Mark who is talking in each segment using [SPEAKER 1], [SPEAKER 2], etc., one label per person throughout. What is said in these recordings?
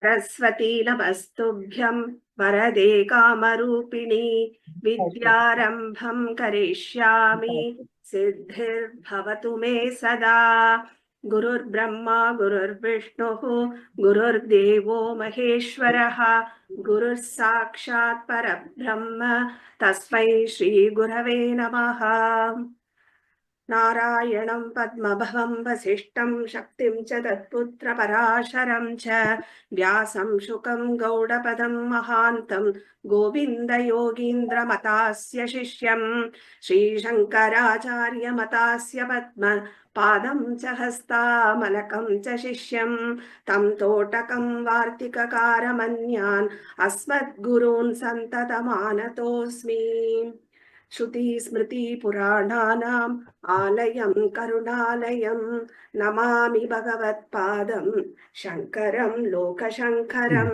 [SPEAKER 1] सरस्वती नमस्तुभ्यं वरदे कामरूपिणी विद्यारम्भं करिष्यामि सिद्धिर्भवतु मे सदा। गुरुर्ब्रह्मा गुरुर्विष्णुः गुरुर्देवो महेश्वरः गुरुः साक्षात् परब्रह्म तस्मै श्रीगुरवे नमः। नारायणं पद्मभवं वसिष्ठं शक्तिं च तत्पुत्र पराशरं च व्यासं शुकं गौडपदं महान्तं गोविन्दयोगीन्द्रमतास्य शिष्यं श्रीशङ्कराचार्यमतास्य पद्म पादं च हस्तामलकं च शिष्यं तं तोटकं वार्तिककारमन्यान् अस्मद्गुरून् सन्ततमानतोऽस्मि। श्रुतिस्मृतिपुराणानाम् आलयं करुणालयं नमामि भगवत्पादं शङ्करं लोकशङ्करं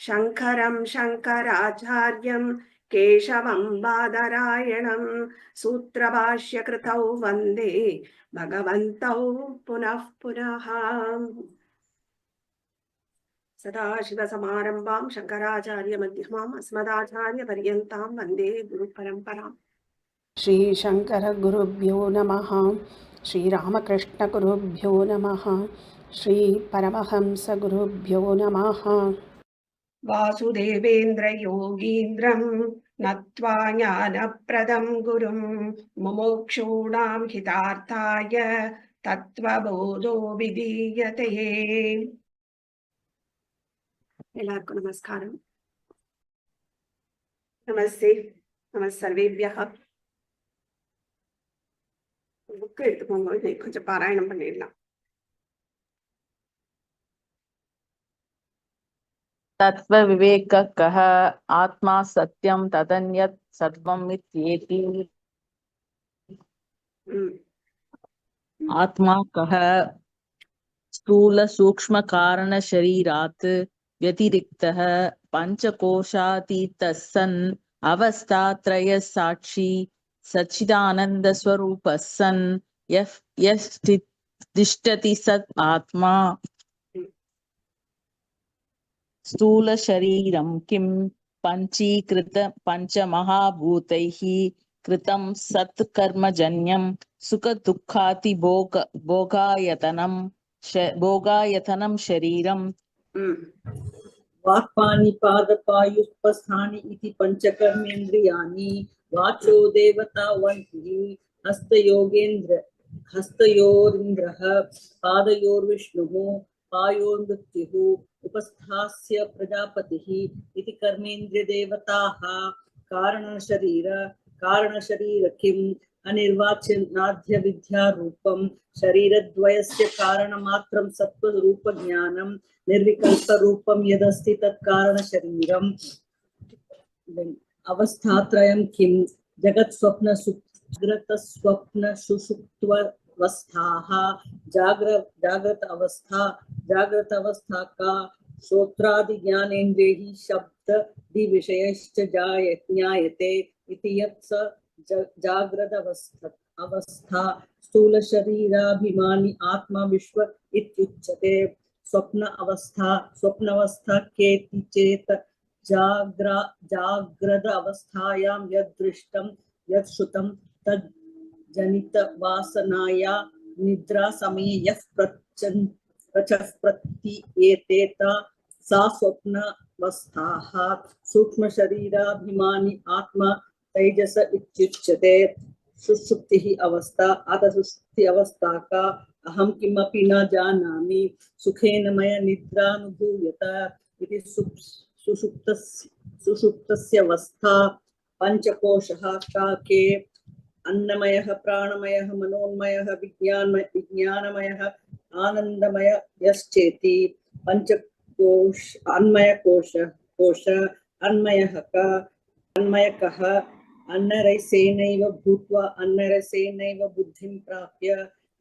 [SPEAKER 1] शङ्करं शङ्कराचार्यं केशवं बादरायणं सूत्रभाष्यकृतौ वन्दे भगवन्तौ पुनः पुनः। सदाशिवसमारम्भां शङ्कराचार्यमध्यमाम् अस्मदाचार्यपर्यन्तां वन्दे गुरुपरम्पराम्। श्री शंकर गुरुभ्यो नमः। श्रीरामकृष्ण गुरुभ्यो नमः। श्री परमहंस गुरुभ्यो नमः। वासुदेवेन्द्र योगीन्द्रं नत्वा ज्ञानप्रदं गुरुं मुमुक्षूणां हितार्थाय तत्त्वबोधो विधीयते। எல்லாருக்கும் நமஸ்காரம். நமஸ்தே. நமஸ் சர்வேபியः. புக் எடுத்துக்கோங்க, கொஞ்சம் பாராயணம் பண்ணிடலாம்.
[SPEAKER 2] तत्व विवेक कह आत्मा सत्यम तदन्यत् सर्वम इत्येति। आत्मा कह स्थूल सूक्ष्म कारण शरीरात् व्यतिरिक्तः पंचकोशातीतः सन् अवस्थात्रय साक्षी सच्चिदानंद स्वरूपः सन् यः तिष्ठति सत् आत्मा। स्थूल शरीरं किं पंचीकृत पंचमहाभूतैः कृतं सत्कर्मजन्यं सुख दुःखाति भोगायतनं शरीरम्।
[SPEAKER 3] वाक्पाणिपादपायुष्पस्थानि इति पंचकर्मेन्द्रियाणि वाचो देवता वन्तिः हस्तयोरिन्द्रः पादयोर्विष्णुः पायोर्मृत्युः उपस्थास्य प्रजापतिः इति कर्मेन्द्रियदेवताः। कारणशरीर किम् अनिर्वाच्यनाद्य विद्यारूपं शरीरद्वयस्य कारणमात्रं सत्त्वरूपज्ञानं निर्विकल्प रूपं यदस्ति तत्कारण शरीरम्। अवस्थात्रयं किं जगत् स्वप्न स्वप्न सुषुप्त्वस्थाः। जागृत अवस्था का श्रोत्रादि ज्ञानेन्द्रियैः शब्द विषयश्च ज्ञायते इति यत् स जागृत अवस्था स्थूल शरीराभिमानी आत्मा विश्व इत्युच्यते। स्वप्न अवस्था केति चेत जाग्रद अवस्थायां यद् दृष्टं यत् श्रुतं तद् जनित वासनाया निद्रा समये यः प्रतीयेते सा स्वप्नावस्थाः। सूक्ष्म शरीराभिमानी आत्मा तैजस इत्युच्यते। सुषुप्तिः अवस्था अतः सुषुप्ति अवस्था का अहं किमपि न जानामि सुखेन मया निद्रानुभूयत इति सुषुप्तस्य अवस्था। पंचकोशः का के अन्नमयः प्राणमयः मनोन्मयः विज्ञानमयः आनंदमय यश्चेति। पंचकोश अन्मयकोश अन्मयः का अन्मयकः अन्नरसेनैव भूत्वा अन्नरसेनैव बुद्धिं प्राप्य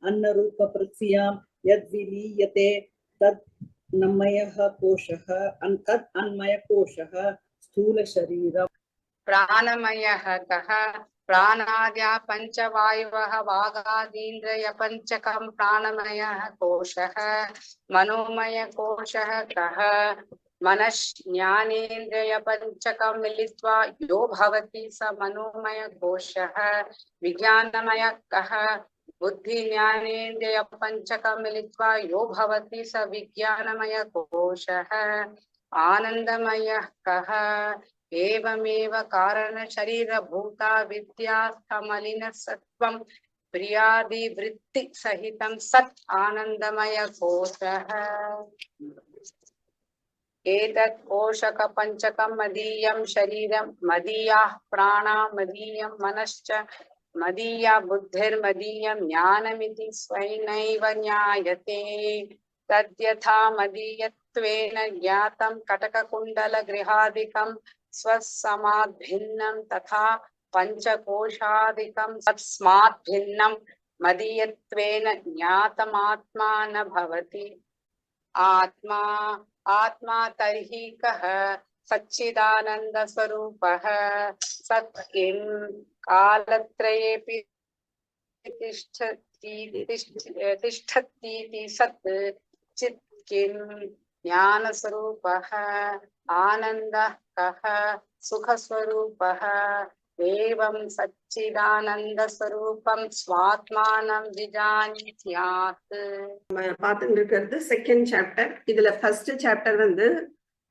[SPEAKER 3] अन्नरूप पृथ्व्यां यद्विलीयते तद् अन्मयः कोशः। अन्मयकोशः स्थूल शरीरम्।
[SPEAKER 4] प्राणमयः कः प्राणाद्या पञ्चवायवः वागादीन्द्रिय पञ्चकं प्राणमयः कोशः मनोमय कोशः कः मनश्ज्ञानेन्द्रिय पञ्चकं मिलित्वा यो भवति स मनोमय कोशः विज्ञानमय कः बुद्धि ज्ञानेन्द्रिय पञ्चकं मिलित्वा यो भवति स विज्ञानमय कोशः आनन्दमयः कः एवमेव कारण शरीर भूता विद्या समलिन सत्वं प्रियादिवृत्ति सहितं सत् आनन्दमय कोशः एतत् कोशक पंचकं मदीयं शरीरं मदीयाः प्राणा मदीयं मनश्च मदीया बुद्धिर्मदीयं ज्ञानमिति स्वैनैव ज्ञायते तद्यथा मदीयत्वेन ज्ञातं कटककुण्डलगृहादिकं स्वस्माद्भिन्नं तथा पञ्चकोशादिकं तस्मात् भिन्नं मदीयत्वेन ज्ञातमात्मा न भवति आत्मा आत्मा तर्हि कः सच्चिदानंद स्वरूपः सत् किं कालत्रयेऽपि तिष्ठतीति सत् चित् किं ज्ञान स्वरूपः आनन्दः कः सुख स्वरूपः एवं सच्चिदानंद स्वरूपं स्वात्मानं विजानीयात्
[SPEAKER 1] பார்த்துட்டு இருக்கிறது செகண்ட் சாப்டர். இதுல ஃபர்ஸ்ட் சாப்டர் வந்து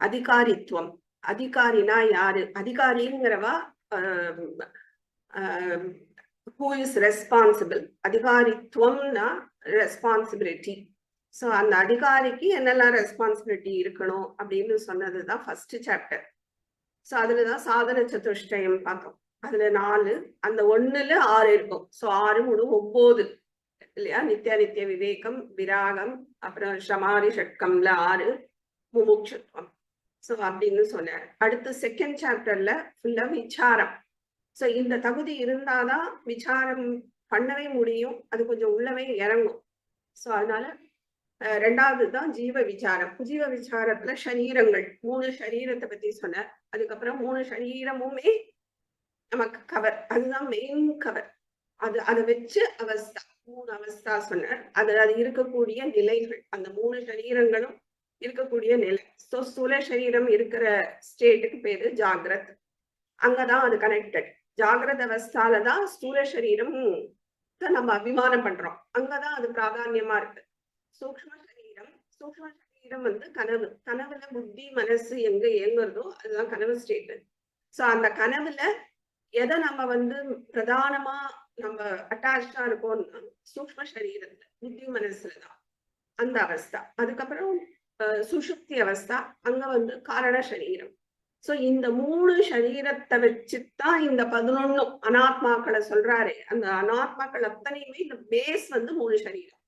[SPEAKER 1] அதிகாரித்துவம். அதிகாரினா யாரு? அதிகாரிங்கிறவா who is responsible. அதிகாரித்துவம்னா ரெஸ்பான்சிபிலிட்டி. ஸோ அந்த அதிகாரிக்கு என்னெல்லாம் ரெஸ்பான்சிபிலிட்டி இருக்கணும் அப்படின்னு சொன்னதுதான் ஃபர்ஸ்ட் சாப்டர். ஸோ அதுலதான் சாதன சதுஷ்டயம் பார்த்தோம். அதுல 4, அந்த 1ல 6 இருக்கும். ஸோ 6 3 9 இல்லையா? நித்திய விவேகம், விராகம், அப்புறம் ஷமாரி ஷட்கம்ல 6, முமுட்சுத்துவம். ஸோ அப்படின்னு சொன்னார். அடுத்து செகண்ட் சாப்டர்ல ஃபுல்லா விசாரம். ஸோ இந்த தகுதி இருந்தாதான் விசாரம் பண்ணவே முடியும். அது கொஞ்சம் உள்ளவே இறங்கும். ஸோ அதனால 2வது தான் ஜீவ விசாரம். ஜீவ விசாரத்துல சரீரங்கள் 3 சரீரத்தை பத்தி சொன்னார். அதுக்கப்புறம் 3 சரீரமுமே நமக்கு கவர். அதுதான் மெயின் கவர். அதை வச்சு அவஸ்தா 3 அவஸ்தா சொன்னார். அது இருக்கக்கூடிய நிலைகள், அந்த 3 சரீரங்களும் இருக்கக்கூடிய நிலை. ஸோ ஸ்தூல சரீரம் இருக்கிற ஸ்டேட்டுக்கு பேரு ஜாகிரத். அங்கதான் அது கனெக்டட். ஜாகிரத அவஸ்தாலதான் ஸ்தூல சரீரம் நம்ம அபிமானம் பண்றோம். அங்கதான் அது பிராதான்யமா இருக்கு. சூக்ஷ்ம சரீரம் வந்து கனவு. கனவுல புத்தி மனசு எங்க இயங்குறதோ அதுதான் கனவு ஸ்டேட். ஸோ அந்த கனவுல எதை நம்ம வந்து பிரதானமா நம்ம அட்டாச்சா இருக்கோம்னா சூக்ஷ்ம சரீரத்துல புத்தி மனசுலதான் அந்த அவஸ்தா. அதுக்கப்புறம் சுஷுப்தி அவஸ்தா, அங்க வந்து காரண சரீரம். சோ இந்த 3 சரீரத்தை வச்சுதான் இந்த 11 அனாத்மாக்களை சொல்றாரு. அந்த அனாத்மாக்கள் அத்தனையுமே இந்த பேஸ் வந்து 3 சரீரம்.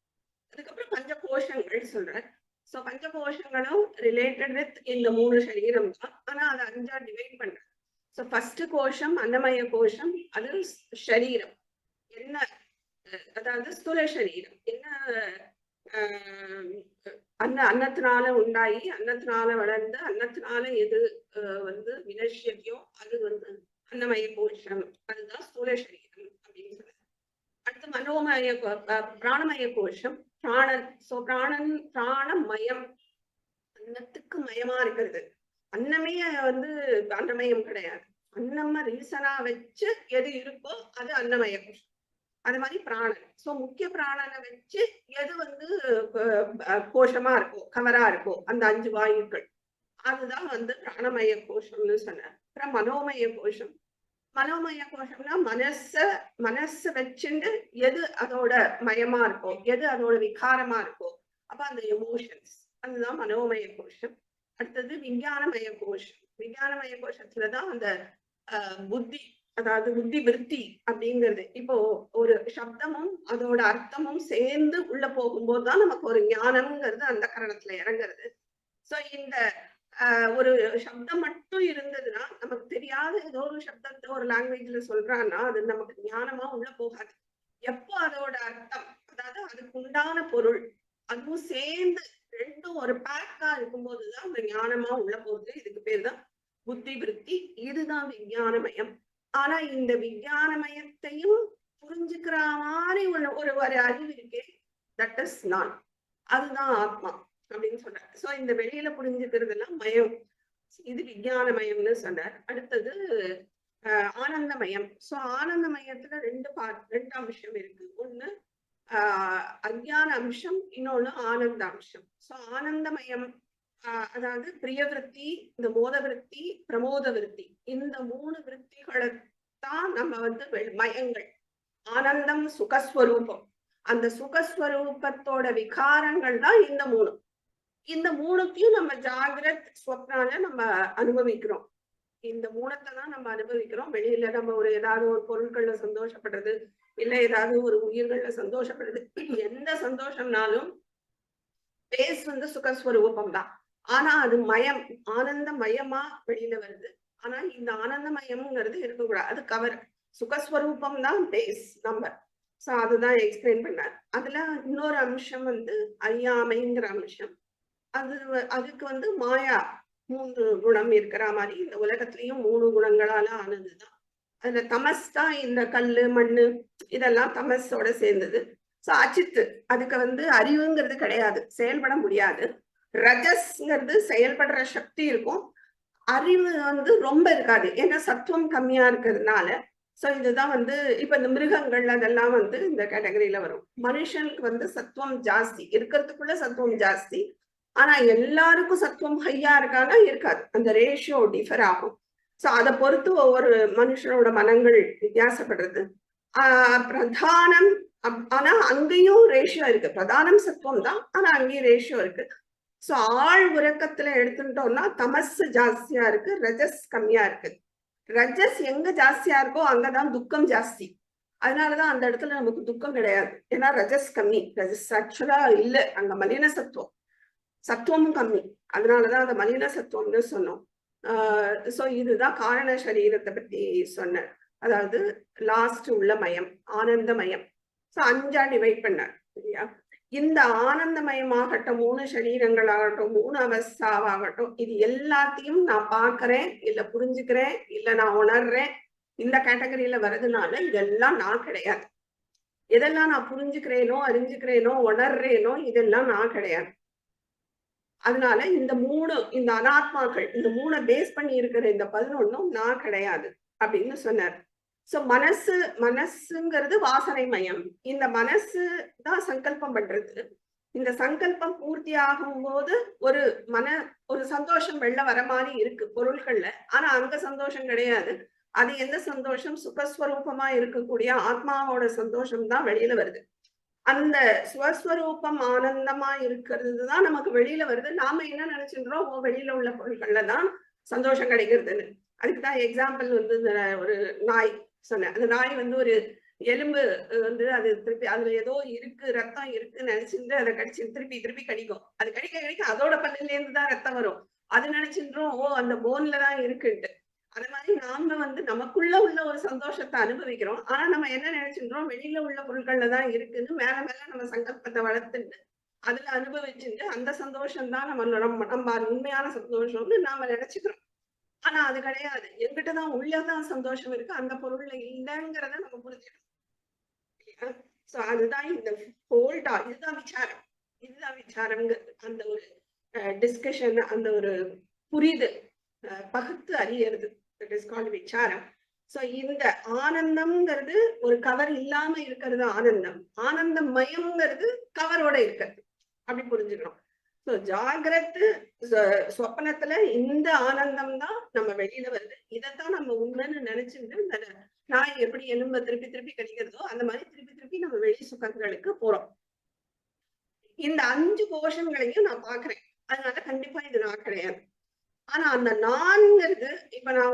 [SPEAKER 1] அதுக்கப்புறம் 5 கோஷங்கள் சொல்றாரு. சோ 5 கோஷங்களும் ரிலேட்டட் வித் இந்த 3 சரீரம் தான். ஆனா அதை 5ஆ டிவைட் பண்ற. சோ ஃபர்ஸ்ட் கோஷம் அன்னமய கோஷம். அது சரீரம் என்ன, அதாவது ஸ்தூல சரீரம் என்ன, அன்னத்தினால உண்டாகி அன்னத்தினால வளர்ந்து அன்னத்தினால எது வந்து வினஷ்யத்தையோ அது வந்து அன்னமய கோஷம். அதுதான் ஸ்தூல சரீரம் அப்படின்னு சொல்றாரு. அடுத்து மனோமய பிராணமய கோஷம் பிராணன். சோ பிராணமயம், அன்னத்துக்கு மயமா இருக்கிறது. அன்னமே வந்து அன்னமயம் கிடையாது. அன்னம ரீசனா வச்சு எது இருக்கோ அது அன்னமய கோஷம். அது மாதிரி பிராணன். சோ முக்கிய பிராணனை வச்சு எது வந்து கோஷமா இருக்கோ கவரா இருக்கோ அந்த 5 வாயுக்கள், அதுதான் வந்து பிராணமய கோஷம்னு சொன்னார். அப்புறம் மனோமய கோஷம். மனோமய கோஷம்னா மனச வச்சுண்டு எது அதோட மயமா இருக்கோ எது அதோட விகாரமா இருக்கோ அப்ப அந்த எமோஷன்ஸ், அதுதான் மனோமய கோஷம். அடுத்தது விஞ்ஞானமய கோஷம். விஞ்ஞானமய கோஷத்துலதான் அந்த புத்தி, அதாவது புத்தி விருத்தி அப்படிங்கிறது. இப்போ ஒரு சப்தமும் அதோட அர்த்தமும் சேர்ந்து உள்ள போகும்போதுதான் நமக்கு ஒரு ஞானம்ங்கிறது அந்த கரணத்துல இறங்குறது. சோ இந்த ஒரு சப்தம் மட்டும் இருந்ததுன்னா நமக்கு தெரியாத ஏதோ ஒரு சப்தத்தை ஒரு லாங்குவேஜ்ல சொல்றான்னா அது நமக்கு ஞானமா உள்ள போகாது. எப்போ அதோட அர்த்தம், அதாவது அதுக்கு உண்டான பொருள் அதுவும் சேர்ந்து ரெண்டும் ஒரு பேக்கா இருக்கும்போதுதான் அந்த ஞானமா உள்ள போகுது. இதுக்கு பேர் தான் புத்தி விருத்தி. இதுதான் விஞ்ஞானமயம். ஆனா இந்த விஞ்ஞானமயத்தையும் புரிஞ்சுக்கிற மாதிரி ஒரு அறிவு இருக்கே, தட் இஸ் நான், அதுதான் ஆத்மா அப்படின்னு சொல்றாரு. சோ இந்த வெளியில புரிஞ்சுக்கிறது எல்லாம் மயம், இது விஞ்ஞானமயம்னு சொன்னார். அடுத்தது ஆனந்தமயம். சோ ஆனந்தமயத்துல ரெண்டு அம்சம் இருக்கு. ஒண்ணு அஞ்ஞான அம்சம், இன்னொன்னு ஆனந்த அம்சம். சோ ஆனந்தமயம் அதாவது பிரியவிருத்தி, இந்த மோத விருத்தி, பிரமோத விருத்தி, இந்த 3 விருத்திகளைத்தான் நம்ம மயங்கள். ஆனந்தம் சுகஸ்வரூபம், அந்த சுகஸ்வரூபத்தோட விகாரங்கள் தான் இந்த 3. இந்த 3த்தையும் நம்ம ஜாகிரத் ஸ்வப்னால நம்ம அனுபவிக்கிறோம். இந்த 3த்தை தான் நம்ம அனுபவிக்கிறோம். வெளியில நம்ம ஏதாவது ஒரு பொருட்கள்ல சந்தோஷப்படுறது, இல்ல ஏதாவது ஒரு உயிர்கள்ல சந்தோஷப்படுறது, எந்த சந்தோஷம்னாலும் பேஸ் சுகஸ்வரூபம் தான். ஆனா அது மயம், ஆனந்த மயமா வெளியில வருது. ஆனா இந்த ஆனந்த மயம்ங்கிறது இருக்கக்கூடாது, அது கவர். சுகஸ்வரூபம் தான் பேஸ் நம்பர். சோ அதுதான் எக்ஸ்பிளைன் பண்ணார். அதுல இன்னொரு அம்சம் அறியாமைங்கிற அம்சம். அதுக்கு மாயா 3 குணம் இருக்கிற மாதிரி இந்த உலகத்திலயும் 3 குணங்களால ஆனதுதான். அதுல தமஸ் தான் இந்த கல்லு மண்ணு இதெல்லாம் தமஸோட சேர்ந்தது. சோ அச்சித்து, அதுக்கு அறிவுங்கிறது கிடையாது, செயல்பட முடியாது. ரஜஸ்ங்கிறது செயல்படுற சக்தி இருக்கும், அறிவு ரொம்ப இருக்காது, ஏன்னா சத்துவம் கம்மியா இருக்கிறதுனால. சோ இதுதான் இப்ப இந்த மிருகங்கள் அதெல்லாம் இந்த கேட்டகரியில வரும். மனுஷனுக்கு சத்துவம் ஜாஸ்தி, இருக்கிறதுக்குள்ள சத்துவம் ஜாஸ்தி. ஆனா எல்லாருக்கும் சத்துவம் ஹையா இருக்கானா இருக்காது, அந்த ரேஷியோ டிஃபர் ஆகும். சோ அதை பொறுத்து ஒவ்வொரு மனுஷனோட மனங்கள் வித்தியாசப்படுறது. பிரதானம், ஆனா அங்கேயும் ரேஷியோ இருக்கு. பிரதானம் சத்துவம் தான், ஆனா அங்கேயும் ரேஷியோ இருக்கு. சோ ஆள் உறக்கத்துல எடுத்துட்டோம்னா தமஸ் ஜாஸ்தியா இருக்கு, ரஜஸ் கம்மியா இருக்கு. ரஜஸ் எங்க ஜாஸ்தியா இருக்கோ அங்கதான் துக்கம் ஜாஸ்தி. அதனாலதான் அந்த இடத்துல நமக்கு துக்கம் கிடையாது, ஏன்னா ரஜஸ் கம்மி. ரஜஸ் ஆக்சுவலா இல்ல, அங்க மலின சத்துவம், சத்துவமும் கம்மி. அதனாலதான் அந்த மலின சத்துவம்னு சொன்னோம். சோ இதுதான் காரண சரீரத்தை பத்தி சொன்னார். அதாவது லாஸ்ட் உள்ள மயம், ஆனந்தமயம். சோ 5ஆ டிவைட் பண்ணார் இல்லையா? இந்த ஆனந்தமயமாகட்டும், 3 சரீரங்களாகட்டும், 3 அவஸ்தாவாகட்டும், இது எல்லாத்தையும் நான் பார்க்கிறேன், இல்ல புரிஞ்சுக்கிறேன், இல்ல நான் உணர்றேன், இந்த கேட்டகரியில வர்றதுனால இதெல்லாம் நான் கிடையாது. எதெல்லாம் நான் புரிஞ்சுக்கிறேனோ, அறிஞ்சுக்கிறேனோ, உணர்றேனோ, இதெல்லாம் நான் கிடையாது. அதனால இந்த 3, இந்த அனாத்மாக்கள், இந்த 3 பேஸ் பண்ணி இருக்கிற இந்த 11ம் நான் கிடையாது அப்படின்னு சொன்னார். சோ மனசுங்கிறது வாசனை மயம். இந்த மனசு தான் சங்கல்பம் பண்றது. இந்த சங்கல்பம் பூர்த்தி ஆகும் போது ஒரு சந்தோஷம் வெளில வர மாதிரி இருக்கு பொருட்கள்ல, ஆனா அங்க சந்தோஷம் கிடையாது. அது எந்த சந்தோஷம்? சுகஸ்வரூபமா இருக்கக்கூடிய ஆத்மாவோட சந்தோஷம் தான் வெளியில வருது. அந்த சுவஸ்வரூபம் ஆனந்தமா இருக்கிறது தான் நமக்கு வெளியில வருது. நாம என்ன நினைச்சுன்றோம், வெளியில உள்ள பொருட்கள்ல தான் சந்தோஷம் கிடைக்கிறதுன்னு. அதுக்குதான் எக்ஸாம்பிள் ஒரு நாய் சொன்னேன். அந்த நாய் ஒரு எலும்பு அது திருப்பி அதுல ஏதோ இருக்கு, ரத்தம் இருக்குன்னு நினைச்சுட்டு அதை கடிச்சு திருப்பி திருப்பி கடிக்கும். அது கடிக்க அதோட பல்லுல இருந்து தான் ரத்தம் வரும். அது நினைச்சுன்றோம் அந்த போன்ல தான் இருக்குன்ட்டு. அது மாதிரி நாம நமக்குள்ள உள்ள ஒரு சந்தோஷத்தை அனுபவிக்கிறோம். ஆனா நம்ம என்ன நினைச்சுன்றோம், வெளியில உள்ள பொருட்கள்ல தான் இருக்குன்னு மேல மேல நம்ம சங்கல்பத்தை வளர்த்துட்டு அதுல அனுபவிச்சுட்டு அந்த சந்தோஷம் தான் நம்ம உண்மையான சந்தோஷம்னு நாம நினைச்சுக்கிறோம். ஆனா அது கிடையாது, எங்கிட்டதான் உள்ளதான் சந்தோஷம் இருக்கு, அந்த பொருள்ல இல்லைங்கிறத நம்ம புரிஞ்சுக்கணும். சோ அதுதான் இந்த ஹோல்டா, இதுதான் விசாரம்ங்கிறது. அந்த ஒரு டிஸ்கஷன், அந்த ஒரு புரிதல், பகுத்து அறியறது, விசாரம். சோ இந்த ஆனந்தம்ங்கிறது ஒரு கவர் இல்லாம இருக்கிறது ஆனந்தம், ஆனந்தம் மயம்ங்கிறது கவரோட இருக்கிறது, அப்படி புரிஞ்சுக்கணும். ஜாகிரத்து சொப்பனத்துல இந்த ஆனந்தம் தான் நம்ம வெளியில வருது. இதைத்தான் நம்ம உண்மைன்னு நினைச்சுட்டு இந்த நாய் எப்படி எலும்ப திருப்பி திருப்பி கடிக்கிறதோ அந்த மாதிரி திருப்பி திருப்பி நம்ம வெளி சுகங்களுக்கு போறோம். இந்த 5 கோஷங்களையும் நான் பாக்குறேன், அதனால கண்டிப்பா இது நான் கிடையாது. ஆனா அந்த நான்ங்கிறது, இப்ப நான்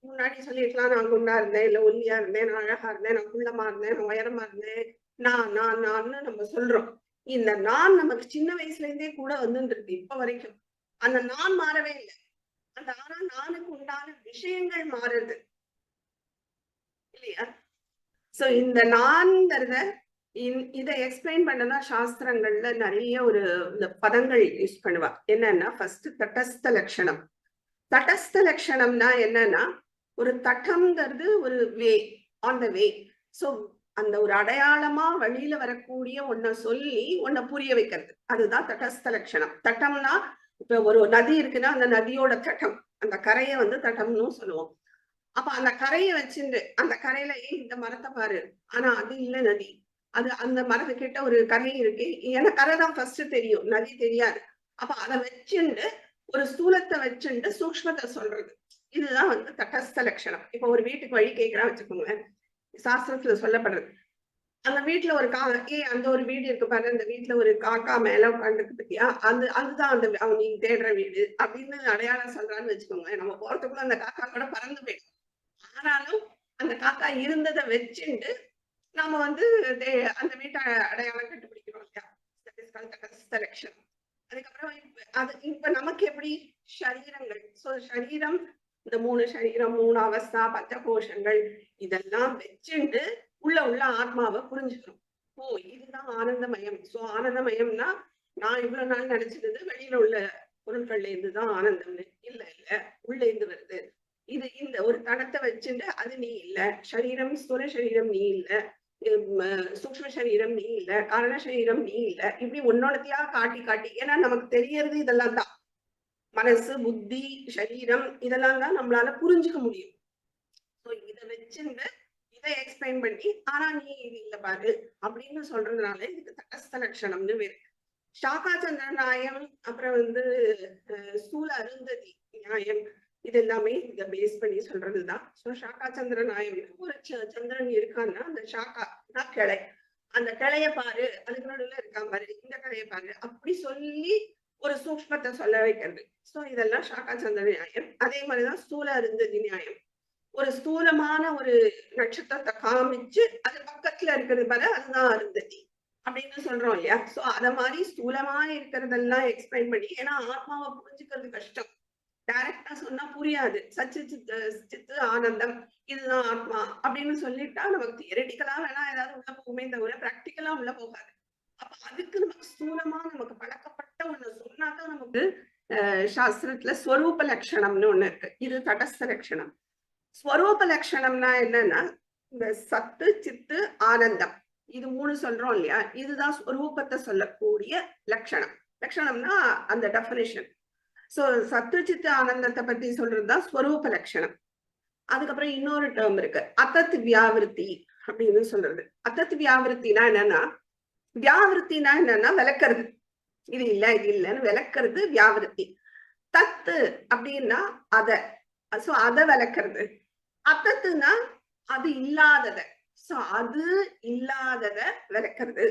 [SPEAKER 1] முன்னாடி சொல்லிருக்கலாம், நான் குண்டா இருந்தேன், இல்ல ஒல்லியா இருந்தேன், நான் அழகா இருந்தேன், நான் குள்ளமா இருந்தேன், நான் உயரமா இருந்தேன், நான் நம்ம சொல்றோம். இந்த நான் நமக்கு சின்ன வயசுல இருந்தே கூட இருக்கு இப்ப வரைக்கும். அந்த நான் மாறவே இல்லை. அந்த ஆனா நானுக்கு உண்டான விஷயங்கள் மாறுது இல்லையா? சோ இந்த நான்கிறத இதை எக்ஸ்பிளைன் பண்ணதான் சாஸ்திரங்கள்ல நிறைய இந்த பதங்கள் யூஸ் பண்ணுவா. என்னன்னா ஃபர்ஸ்ட் தட்டஸ்த லட்சணம். தட்டஸ்த லட்சணம்னா என்னன்னா, ஒரு தட்டம்ங்கிறது ஒரு வே, ஆன் த வே. சோ அந்த ஒரு அடையாளமா வெளியில வரக்கூடிய ஒன்ன சொல்லி உன்னை புரிய வைக்கிறது, அதுதான் தட்டஸ்த லட்சணம். தட்டம்னா இப்ப ஒரு நதி இருக்குன்னா அந்த நதியோட தட்டம், அந்த கரையை வந்து தட்டம்னு சொல்லுவோம். அப்ப அந்த கரையை வச்சுட்டு அந்த கரையில இந்த மரத்தை பாரு, ஆனா அது இல்ல நதி, அது அந்த மரத்துக்கிட்ட ஒரு கரை இருக்கு, ஏன்னா கரை தான் ஃபர்ஸ்ட் தெரியும், நதி தெரியாது. அப்ப அதை வச்சுண்டு ஒரு ஸ்தூலத்தை வச்சுண்டு சூக்ஷ்மத்தை சொல்றது, இதுதான் வந்து தட்டஸ்த லட்சணம். இப்ப ஒரு வீட்டுக்கு வழி கேட்கிறா வச்சுக்கோங்க, சாஸ்திரத்துல சொல்லப்படுறது, அந்த வீட்டுல ஒரு அந்த ஒரு வீடு இருக்கு பாரு, அந்த வீட்டுல ஒரு காக்கா மேல உட்காந்துருக்கு பத்தியா, அதுதான் அந்த நீ தேடுற வீடு அப்படின்னு அடையாளம் சொல்றான்னு வச்சுக்கோங்க. நம்ம போறதுக்குள்ள அந்த காக்கா கூட பறந்து போயிடும். ஆனாலும் அந்த காக்கா இருந்ததை வச்சுண்டு நாம வந்து அந்த வீட்டை அடையாளம் கண்டுபிடிக்கிறோம் இல்லையா, தட்டஸ்த லட்சணம். அதுக்கப்புறம் இப்ப நமக்கு எப்படி சரீரங்கள், சோ சரீரம், இந்த 3 சரீரம், 3 அவஸ்தா, பஞ்சகோஷங்கள், இதெல்லாம் வச்சுண்டு உள்ள ஆத்மாவை புரிஞ்சுக்கிறோம். ஓ இதுதான் ஆனந்தமயம். சோ ஆனந்தமயம்னா நான் இவ்வளவு நாள் நினைச்சிருந்தது வெளியில உள்ள பொருட்கள்ல இருந்துதான் ஆனந்தம்னு, இல்ல உள்ள இருந்து வருது. இந்த ஒரு தடத்தை வச்சுட்டு அது நீ இல்ல, சரீரம் ஸ்தூல சரீரம் நீ இல்ல, சூக்ஷ்ம சரீரம் நீ இல்ல, காரண சரீரம் நீ இல்ல, இப்படி ஒன்னொடத்தையா காட்டி, ஏன்னா நமக்கு தெரியறது இதெல்லாம் தான், மனசு, புத்தி, சரீரம், இதெல்லாம் தான் நம்மளால புரிஞ்சுக்க முடியும். இதை வச்சுட்டு இதை எக்ஸ்பிளைன் பண்ணி, ஆனா நீ இது இல்ல பாரு அப்படின்னு சொல்றதுனால இதுக்கு தட்டஸ்த லட்சணம்னு வேறு. சாகாச்சந்திர நியாயம், அப்புறம் வந்து ஸ்தூல அருந்ததி நியாயம், இது எல்லாமே இத பேஸ் பண்ணி சொல்றதுதான். சோ சாகாச்சந்திர நியாயம், ஒரு சந்திரன் இருக்கான்னா அந்த சாக்கா கிளை, அந்த கிளைய பாரு, அதுக்கு நடுவுல இருக்கா பாரு, இந்த கிளைய பாரு, அப்படி சொல்லி ஒரு சூக்ஷ்மத்தை சொல்ல வைக்கிறது. சோ இதெல்லாம் சாகாச்சந்திர நியாயம். அதே மாதிரிதான் ஸ்தூல அருந்ததி நியாயம், ஒரு ஸ்தூலமான ஒரு நட்சத்திரத்தை காமிச்சு அது பக்கத்துல இருக்கிறது பாரு, அதுதான் அருந்ததி அப்படின்னு சொல்றோம் இல்லையா. சோ அத மாதிரி ஸ்தூலமா இருக்கிறதெல்லாம் எக்ஸ்பிளைன் பண்ணி, ஏன்னா ஆத்மாவை புரிஞ்சுக்கிறது கஷ்டம், டைரக்டா சொன்னா புரியாது. சச்சு சித்து ஆனந்தம் இதுதான் ஆத்மா அப்படின்னு சொல்லிட்டா நமக்கு தியரிட்டிக்கலா வேணா ஏதாவது உள்ள போகுமே தவிர பிராக்டிக்கலா உள்ள போகாது. அப்ப அதுக்கு நமக்கு ஸ்தூலமா நமக்கு பழக்கப்பட்ட ஒண்ணு சொன்னாதான் நமக்கு சாஸ்திரத்துல ஸ்வரூப லட்சணம்னு ஒண்ணு இருக்கு, இது தடஸ்த லட்சணம். ஸ்வரூப லட்சணம்னா என்னன்னா இந்த சத்து சித்து ஆனந்தம், இது 3 சொல்றோம் இல்லையா, இதுதான் ஸ்வரூபத்தை சொல்லக்கூடிய லட்சணம். லட்சணம்னா அந்த டெஃபினிஷன். சோ சத்து சித்து ஆனந்தத்தை பத்தி சொல்றதுதான் ஸ்வரூப லட்சணம். அதுக்கப்புறம் இன்னொரு டேர்ம் இருக்கு, அத்தத் வியாவிருத்தி அப்படின்னு சொல்றது. அத்தத் வியாவிருத்தினா என்னன்னா, வியாவிருத்தினா என்னன்னா விளக்குறது, இது இல்ல இது இல்லைன்னு விளக்குறது வியாவிருத்தி. தத்து அப்படின்னா அதை விளக்குறது. அத்தத்துனா அது இல்லாதத, சோ அது இல்லாதத விளக்குறது.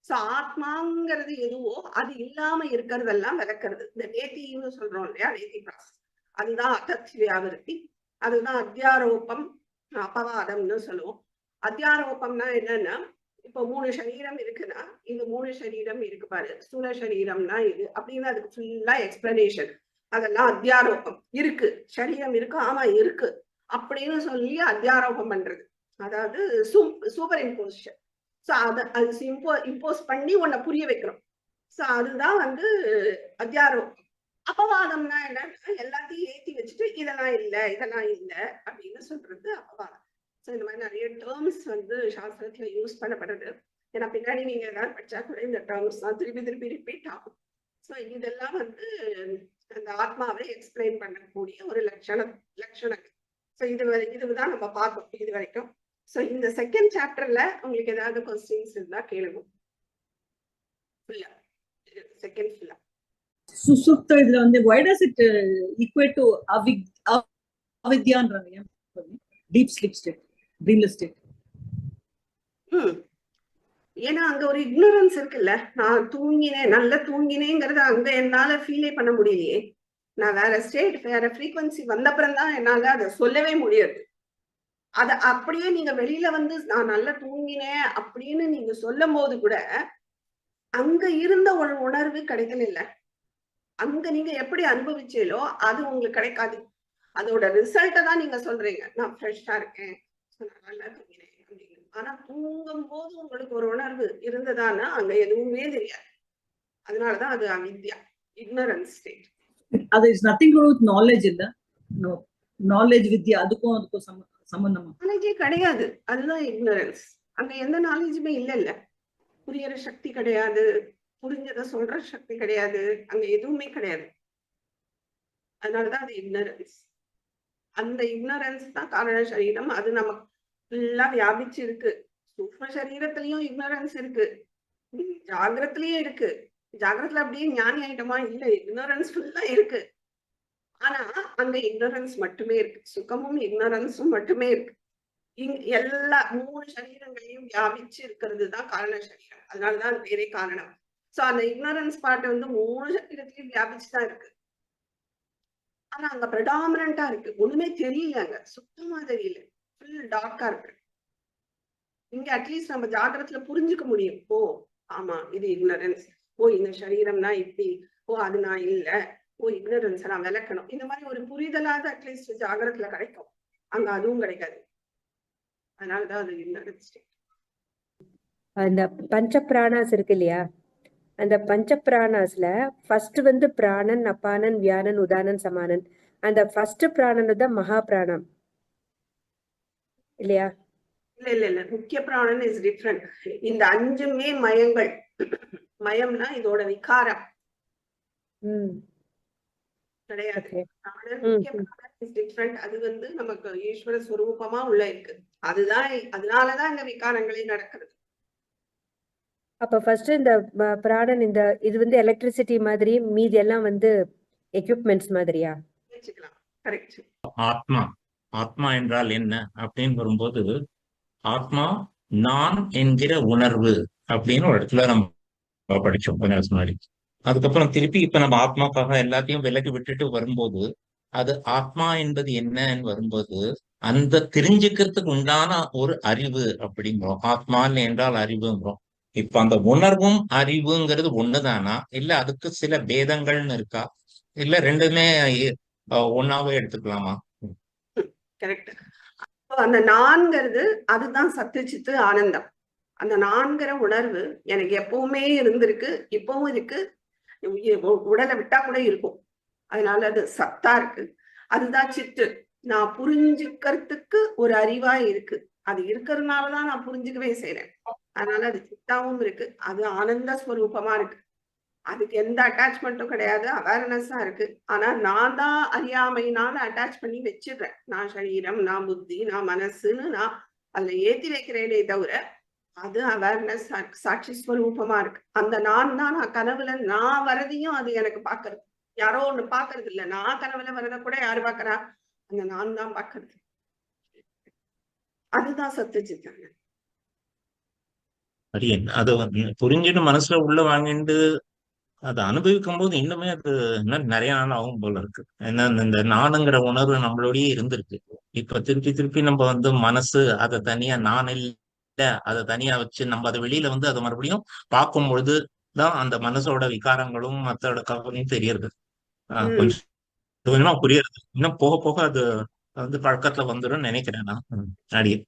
[SPEAKER 1] சோ ஆத்மாங்கிறது எதுவோ அது இல்லாம இருக்கிறதெல்லாம் விளக்குறது. இந்த நேத்தின்னு சொல்றோம் இல்லையா, நேத்தி ப்ராசஸ், அதுதான் அத்தத் வியாவிருத்தி. அதுதான் அத்தியாரோபம் அபவாதம்னு சொல்லுவோம். அத்தியாரோபம்னா என்னன்னா, இப்போ 3 சரீரம் இருக்குன்னா இந்த 3 சரீரம் இருக்கு பாரு, ஸ்தூல சரீரம்னா இது அப்படின்னு அதுக்கு ஃபுல்லா எக்ஸ்பிளனேஷன். அதெல்லாம் அத்தியாரோபம். இருக்கு சரீரம் இருக்கு, ஆமா இருக்கு அப்படின்னு சொல்லி அத்தியாரோபம் பண்றது, அதாவது சூப்பர் இம்போசிஷன். சோ அது இம்போஸ் பண்ணி உன்னை புரிய வைக்கிறோம். சோ அதுதான் வந்து அத்தியாரோபம். அபவாதம்னா என்னன்னா, எல்லாத்தையும் ஏத்தி வச்சுட்டு இதெல்லாம் இல்ல அப்படின்னு சொல்றது அபவாதம். சோ இந்த மாதிரி நிறைய டேர்ம்ஸ் வந்து சாஸ்திரத்துல யூஸ் பண்ணப்படுறது. ஏன்னா பின்னாடி நீங்க ஏதாவது படிச்சா கூட இந்த டேர்ம்ஸ் தான் திருப்பி ரிப்பீட் ஆகும். சோ இதெல்லாம் வந்து அந்த ஆத்மாவை எக்ஸ்பிளைன் பண்ணக்கூடிய ஒரு லட்சணங்கள். சோ இதுதான் நம்ம பார்த்தோம் இது வரைக்கும். சோ இந்த செகண்ட் சாப்டர்ல உங்களுக்கு ஏதாவது கொஸ்டின்ஸ் இருந்தா கேளுங்க. செகண்ட் ஃபுல்லா
[SPEAKER 3] சுசுப்த இதுல வந்து why does it equate to avidyaன்றாங்க, deep sleep state, dreamless state?
[SPEAKER 1] ஏன்னா அங்க ஒரு இக்னோரன்ஸ் இருக்குல்ல, நான் தூங்கினேன் நல்ல தூங்கினேங்கிறத அங்க என்னால ஃபீலே பண்ண முடியலையே. நான் வேற ஸ்டேட் வேற ஃப்ரீக்வன்சி வந்தப்புறம் தான் என்னால அதை சொல்லவே முடியாது. அத அப்படியே நீங்க வெளியில வந்து நான் நல்லா தூங்கினேன் அப்படின்னு நீங்க சொல்லும் போது கூட அங்க இருந்த ஒரு உணர்வு கிடைக்கல. இல்ல அங்க நீங்க எப்படி அனுபவிச்சீங்களோ அது உங்களுக்கு கிடைக்காது. அதோட ரிசல்ட்டை தான் நீங்க சொல்றீங்க, நான் ஃப்ரெஷ்ஷா இருக்கேன், நல்லா தூங்கினேன் அப்படின்னு. ஆனா தூங்கும் போது உங்களுக்கு ஒரு உணர்வு இருந்ததானா அங்க எதுவுமே தெரியாது. அதனாலதான் அது அவித்யா, இக்னரன்ஸ் ஸ்டேட்.
[SPEAKER 3] அது is nothing to to with knowledge இல்ல. நாலேஜ் வித்யா அதுக்கும் சம்பந்தமா?
[SPEAKER 1] நாலேஜே கிடையாது, அதுதான் இக்னரன்ஸ். அங்க எந்த நாலேஜுமே இல்ல. புரியற சக்தி கிடையாது, புரிஞ்சதை சொல்ற சக்தி கிடையாது, அங்க எதுவுமே கிடையாது. அதனாலதான் அது இக்னரன்ஸ். அந்த இக்னரன்ஸ் தான் காரண சரீரம். அது நமக்கு ஃபுல்லா வியாபிச்சு இருக்கு. சூக்ஷ்ம சரீரத்திலயும் இக்னரன்ஸ் இருக்கு, ஜாகிரத்திலயும் இருக்கு. ஜாகிரத்துல அப்படியே ஞானி ஆயிட்டோமா? இல்ல, இக்னரன்ஸ் ஃபுல்லா இருக்கு. ஆனா அங்க இக்னரன்ஸ் மட்டுமே இருக்கு, சுகமும் இக்னரன்ஸும் மட்டுமே இருக்கு. எல்லா 3 சரீரங்களையும் வியாபிச்சு இருக்கிறது தான் காரண சரீரம். அதனாலதான் அது பேரே காரணம். சோ அந்த இக்னரன்ஸ் பார்ட் வந்து 3 சரீரத்திலையும் வியாபிச்சுதான் இருக்கு. ஆனா அங்க ப்ரெடாமினண்டா இருக்கு, ஒண்ணுமே தெரியல, அங்க சுத்தமா தெரியல, ஃபுல் டார்க்கா இருக்கு. இங்க அட்லீஸ்ட் நம்ம ஜாகிரத்துல புரிஞ்சுக்க முடியும். ஓ ஆமா, இது இக்னரன்ஸ். ஓ இந்த சரீரம்னா இப்படி. ஓ அது நான் இல்ல. ஓ இக்னரன்ஸ் நான் விளக்கணும். இந்த மாதிரி ஒரு புரிதலாவது அட்லீஸ்ட் ஜாகிரத்துல கிடைக்கும். அங்க அதுவும் கிடைக்காது. அதனாலதான் அது இக்னரன்ஸ்.
[SPEAKER 5] அந்த பஞ்ச பிராணாஸ் இருக்கு இல்லையா, அந்த பஞ்ச பிராணாஸ்ல ஃபர்ஸ்ட் வந்து பிராணன், அப்பானன், வியானன், உதானன், சமானன். அந்த ஃபர்ஸ்ட் பிராணன் தான் மகா பிராணம் இல்லையா?
[SPEAKER 1] இல்ல, முக்கிய பிராணன் இஸ் டிஃப்ரெண்ட். இந்த 5மே மயங்கள். மயம்னா இதோட விகாரம் கிடையாது. முக்கிய பிராணன் இஸ் டிஃப்ரெண்ட். அது வந்து நமக்கு ஈஸ்வர ஸ்வரூபமா உள்ள இருக்கு. அதனாலதான் இந்த விகாரங்களே நடக்கிறது.
[SPEAKER 5] அப்ப ஃபர்ஸ்ட் இந்த பிராணன், இந்த இது வந்து எலக்ட்ரிசிட்டி மாதிரி, மீதி எல்லாம் வந்து எக்யூப்மெண்ட்ஸ் மாதிரியா
[SPEAKER 1] வச்சுக்கலாம்? கரெக்ட்.
[SPEAKER 6] ஆத்மா, ஆத்மா என்றால் என்ன அப்படின்னு வரும்போது, ஆத்மா நான் என்கிற உணர்வு அப்படின்னு ஒரு இடத்துல நம்ம படிச்சோம் கொஞ்ச வருஷம் முன்னாடி. அதுக்கப்புறம் திருப்பி இப்ப நம்ம ஆத்மாக்காக எல்லாத்தையும் விலக்கி விட்டுட்டு வரும்போது, அது ஆத்மா என்பது என்னன்னு வரும்போது அந்த தெரிஞ்சுக்கிறதுக்கு உண்டான ஒரு அறிவு அப்படிங்கிறோம். ஆத்மான்னு என்றால் அறிவுங்கிறோம். இப்ப அந்த உணர்வும் அறிவுங்கிறது ஒண்ணுதானா, இல்ல அதுக்கு சில பேதங்கள்னு இருக்கா, இல்ல ரெண்டுமே ஒன்னாவே எடுத்துக்கலாமா?
[SPEAKER 1] கரெக்ட். அந்த நான்கிறது அதுதான் சத்துச்சித்து ஆனந்தம். அந்த நான்கிற உணர்வு எனக்கு எப்பவுமே இருந்திருக்கு, இப்பவும் இருக்கு, உடலை விட்டா கூட இருக்கும். அதனால அது சத்தா இருக்கு. அதுதான் சித்து. நான் புரிஞ்சுக்கிறதுக்கு ஒரு அறிவா இருக்கு. அது இருக்கிறதுனாலதான் நான் புரிஞ்சுக்கவே செய்யறேன். அதனால அது சித்தாவும் இருக்கு, அது ஆனந்த ஸ்வரூபமா இருக்கு. அதுக்கு எந்த அட்டாச்மெண்ட்டும் கிடையாது, அவேர்னஸா இருக்கு. ஆனா நான் தான் அறியாமையினால அட்டாச் பண்ணி வச்சிடுறேன். நான் சரீரம், நான் புத்தி, நான் மனசுன்னு நான் அதுல ஏத்தி வைக்கிறேனே தவிர அது அவேர்னஸ் சாட்சி ஸ்வரூபமா இருக்கு. அந்த நான் தான் நான் கனவுல நான் வரதையும் அது எனக்கு பாக்குறது. யாரோ ஒண்ணு பாக்குறது இல்ல, நான் கனவுல வரத கூட யாரு பாக்குறா? அந்த நான் தான் பாக்குறது. அதுதான் சத்துச்சித்தாங்க.
[SPEAKER 6] அது புரிஞ்சுட்டு மனசுல உள்ள வாங்கிட்டு அதை அனுபவிக்கும் போது இன்னுமே அது இன்னும் நிறைய நாள் ஆகும் போல இருக்கு. ஏன்னா இந்த நானுங்கிற உணர்வு நம்மளோடயே இருந்திருக்கு. இப்ப திருப்பி திருப்பி நம்ம வந்து மனசு அதை தனியா நான் இல்ல அதை தனியா வச்சு நம்ம அதை வெளியில வந்து அதை மறுபடியும் பார்க்கும் பொழுதுதான் அந்த மனசோட விகாரங்களும் மத்தோட கவலையும் தெரியறது. கொஞ்சம் கொஞ்சமா புரியறது. இன்னும் போக போக அது வந்து பழக்கத்துல வந்துடும் நினைக்கிறேன் நான். அடியே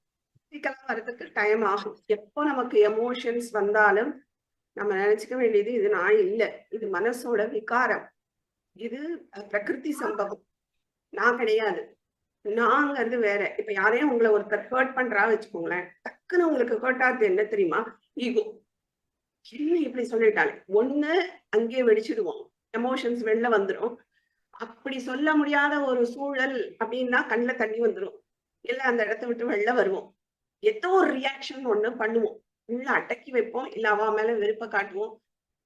[SPEAKER 1] வரதுக்கு டைம் ஆகும். எப்போ நமக்கு எமோஷன்ஸ் வந்தாலும் நம்ம நினைச்சுக்க வேண்டியது இது நான் இல்ல, இது மனசோட விகாரம், இது பிரகிருதி சம்பவம், நான் கிடையாது. நாங்கிறது வேற. இப்ப யாரையும் உங்களை ஒருத்தர் ஹர்ட் பண்றா வச்சுக்கோங்களேன், டக்குன்னு உங்களுக்கு ஹர்ட் ஆகுது என்ன தெரியுமா? ஈகோ. என்ன இப்படி சொல்லிட்டாலே ஒண்ணு அங்கேயே வெடிச்சிடுவோம், எமோஷன்ஸ் வெளில வந்துடும். அப்படி சொல்ல முடியாத ஒரு சூழல் அப்படின்னா கண்ணுல தண்ணி வந்துடும், இல்ல அந்த இடத்த விட்டு வெளில வருவோம். ஏதோ ஒரு ரியாக்ஷன் ஒண்ணு பண்ணுவோம், உள்ள அடக்கி வைப்போம், இல்ல அவ மேல வெறுப்ப காட்டுவோம்.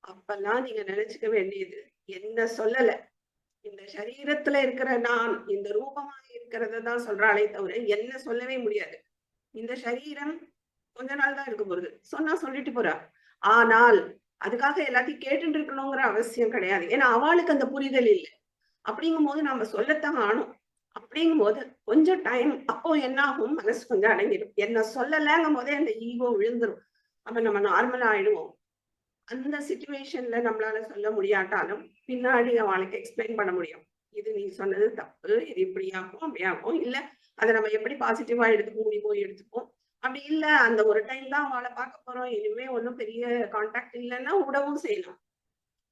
[SPEAKER 1] அப்பெல்லாம் நீங்க நினைச்சுக்க வேண்டியது என்ன சொல்லல, இந்த சரீரத்துல இருக்கிற நான் இந்த ரூபமா இருக்கிறத தான் சொல்றாளே தவிர என்ன சொல்லவே முடியாது. இந்த சரீரம் கொஞ்ச நாள் தான் இருக்க போறது, சொன்னா சொல்லிட்டு போறா. ஆனால் அதுக்காக எல்லாத்தையும் கேட்டுட்டு இருக்கணுங்கிற அவசியம் கிடையாது. ஏன்னா அவளுக்கு அந்த புரிதல் இல்லை. அப்படிங்கும் போது நம்ம சொல்லத்தான் ஆணும். அப்படிங்கும் போது கொஞ்சம் டைம், அப்போ என்ன ஆகும், மனசு கொஞ்சம் அடங்கிடும். என்ன சொல்லலைங்கும் போதே அந்த ஈகோ விழுந்துரும். அப்ப நம்ம நார்மலா ஆயிடுவோம். அந்த சிச்சுவேஷன்ல நம்மளால சொல்ல முடியாட்டாலும் பின்னாடி அவளுக்கு எக்ஸ்பிளைன் பண்ண முடியும். இது நீ சொன்னது தப்பு, இது இப்படி ஆகும் அப்படி ஆகும், இல்ல அதை நம்ம எப்படி பாசிட்டிவா எடுத்துக்க முடியுமோ எடுத்துப்போம். அப்படி இல்ல அந்த ஒரு டைம் தான் அவளை பார்க்க போறோம், இனிமே ஒன்றும் பெரிய கான்டாக்ட் இல்லைன்னா விடவும் செய்யலாம்.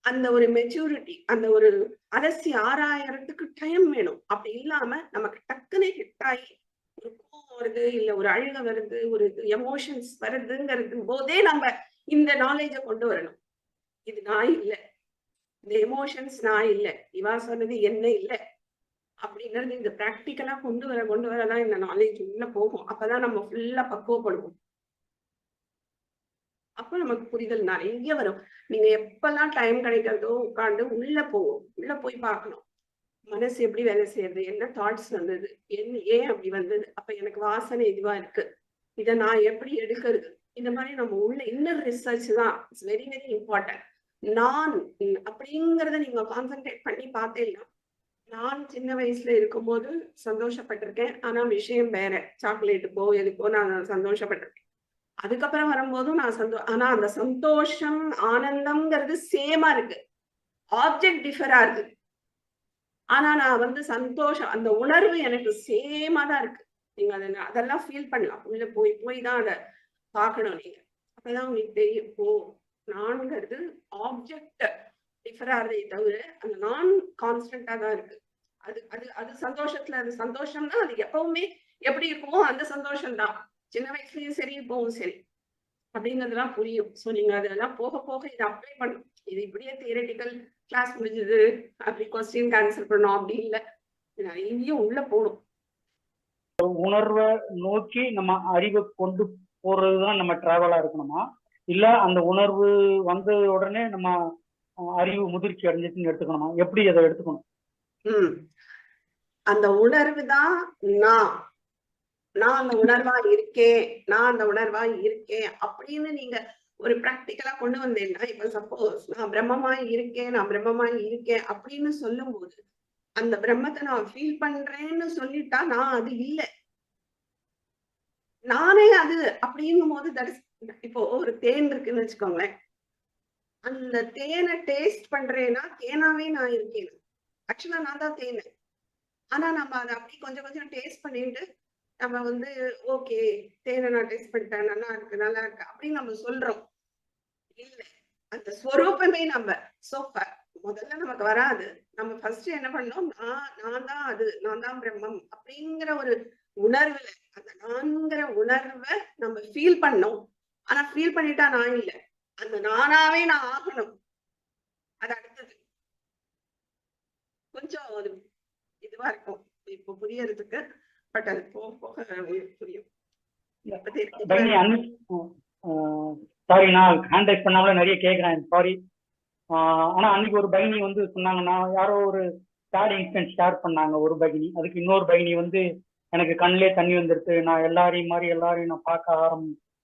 [SPEAKER 1] அந்த ஒரு மெச்சூரிட்டி, அந்த ஒரு அலசி ஆராயறதுக்கு டைம் வேணும். அப்படி இல்லாம நமக்கு டக்குன்னு ஹிட் ஆகி ஒரு கோவம் வருது, இல்ல ஒரு அழுகை வருது, ஒரு எமோஷன்ஸ் வருதுங்கிறது போதே நம்ம இந்த நாலேஜ கொண்டு வரணும். இது நான் இல்ல, இந்த எமோஷன்ஸ் நான் இல்ல, இவா சொன்னது என்ன இல்ல அப்படிங்கிறது இந்த பிராக்டிக்கலா கொண்டு வரதான் இந்த நாலேஜ் உள்ள போகும். அப்பதான் நம்ம ஃபுல்லா பக்குவப்படுவோம். அப்ப நமக்கு புரிதல் நிறைய வரும். நீங்க எப்பெல்லாம் டைம் கிடைக்கிறதோ உட்கார்ந்து உள்ள போவோம், உள்ள போய் பார்க்கணும். மனசு எப்படி வேலை செய்யுது, என்ன தாட்ஸ் வந்தது, ஏன் அப்படி வந்தது, அப்ப எனக்கு வாசனை இதுவா இருக்கு, இதை நான் எப்படி எடுக்கிறது, இந்த மாதிரி நம்ம உள்ள இன்னர் ரிசர்ச் தான் இட்ஸ் வெரி வெரி இம்பார்ட்டன்ட். நான் அப்படிங்கறத நீங்க கான்சென்ட்ரேட் பண்ணி பார்த்தீங்கன்னா, நான் சின்ன வயசுல இருக்கும்போது சந்தோஷப்பட்டிருக்கேன். ஆனா விஷயம் வேற, சாக்லேட்டுக்கோ எதுக்கோ நான் சந்தோஷப்பட்டிருக்கேன். அதுக்கப்புறம் வரும்போதும் நான் ஆனா அந்த சந்தோஷம் ஆனந்தம்ங்கிறது சேமா இருக்கு, ஆப்ஜெக்ட் டிஃபரா இருக்கு. ஆனா நான் வந்து சந்தோஷம், அந்த உணர்வு எனக்கு சேமா தான் இருக்கு. நீங்க அதெல்லாம் ஃபீல் பண்ணலாம். உள்ள போய் தான் அதை பார்க்கணும் நீங்க. அப்பதான் உங்களுக்கு தெரியும், ஓ நான்கிறது ஆப்ஜெக்ட் டிஃபரா இருந்தே தவிர அந்த நான் கான்ஸ்டன்டா தான் இருக்கு. அது அது அது சந்தோஷத்துல, அது சந்தோஷம்னா அது எப்பவுமே எப்படி இருக்குமோ அந்த சந்தோஷம் தான், சின்ன வயசுலயும் சரி இப்பவும் சரி அப்படிங்கிறதுலாம் புரியும். ஸோ நீங்க அதெல்லாம் போக போக இதை அப்ளை பண்ணும். இது இப்படியே தியரட்டிக்கல் கிளாஸ் முடிஞ்சது அப்படி கொஸ்டின் ஆன்சர் பண்ணோம் அப்படி இல்லை, நிறைய உள்ள போகணும்.
[SPEAKER 7] உணர்வை நோக்கி நம்ம அறிவை கொண்டு போறதுதான் நம்ம டிராவலா இருக்கணுமா, இல்ல அந்த உணர்வு வந்த உடனே நம்ம அறிவு முதிர்ச்சி அடைஞ்சிட்டுன்னு எடுத்துக்கணுமா, எப்படி அதை எடுத்துக்கணும்?
[SPEAKER 1] அந்த உணர்வு தான் நான் அந்த உணர்வா இருக்கேன், நான் அந்த உணர்வா இருக்கேன் அப்படின்னு நீங்க ஒரு பிராக்டிக்கலா கொண்டு வந்தேன்னா, இப்ப சப்போஸ் நான் பிரம்மமாய் இருக்கேன் அப்படின்னு சொல்லும் போது அந்த பிரம்மத்தை நான் ஃபீல் பண்றேன்னு சொல்லிட்டா நான் அது இல்லை, நானே அது அப்படிங்கும் போது இப்போ ஒரு தேன் இருக்குன்னு வச்சுக்கோங்களேன், அந்த தேனை டேஸ்ட் பண்றேன்னா தேனாவே நான் இருக்கேன், ஆக்சுவலா நான் தான் தேனு. ஆனா நம்ம அதை அப்படி கொஞ்சம் கொஞ்சம் டேஸ்ட் பண்ணிட்டு நம்ம வந்து ஓகே தேனை நான் டேஸ்ட் பண்ணிட்டேன், நல்லா இருக்கு அப்படின்னு நம்ம சொல்றோம். இல்ல, அந்த ஸ்வரூபமே நம்ம முதல்ல நமக்கு வராது. நம்ம ஃபர்ஸ்ட் என்ன பண்ணோம், நான் தான் அது, நான் தான் பிரம்மம் அப்படிங்கிற ஒரு உணர்வுல அந்த நான்கிற உணர்வை நம்ம ஃபீல் பண்ணோம். ஆனா ஃபீல் பண்ணிட்டா நான் இல்லை, அந்த நானாவே நான் ஆகணும். அது அடுத்தது கொஞ்சம் ஒரு இதுவா இருக்கும் இப்போ புரியறதுக்கு, பட் அது போக போக புரியும்.
[SPEAKER 7] சாரி, நான் கான்டாக்ட் பண்ணாமல நிறைய கேட்கிறேன், சாரி. ஆனா அன்னைக்கு ஒரு பகினி வந்து சொன்னாங்க, நான் யாரோ ஒரு சேட் இன்சிடென்ட் ஷேர் பண்ணாங்க ஒரு பகினி. அதுக்கு இன்னொரு பகினி வந்து எனக்கு கண்ணிலே தண்ணி வந்துருக்கு, நான் எல்லாரையும் நான் பார்க்க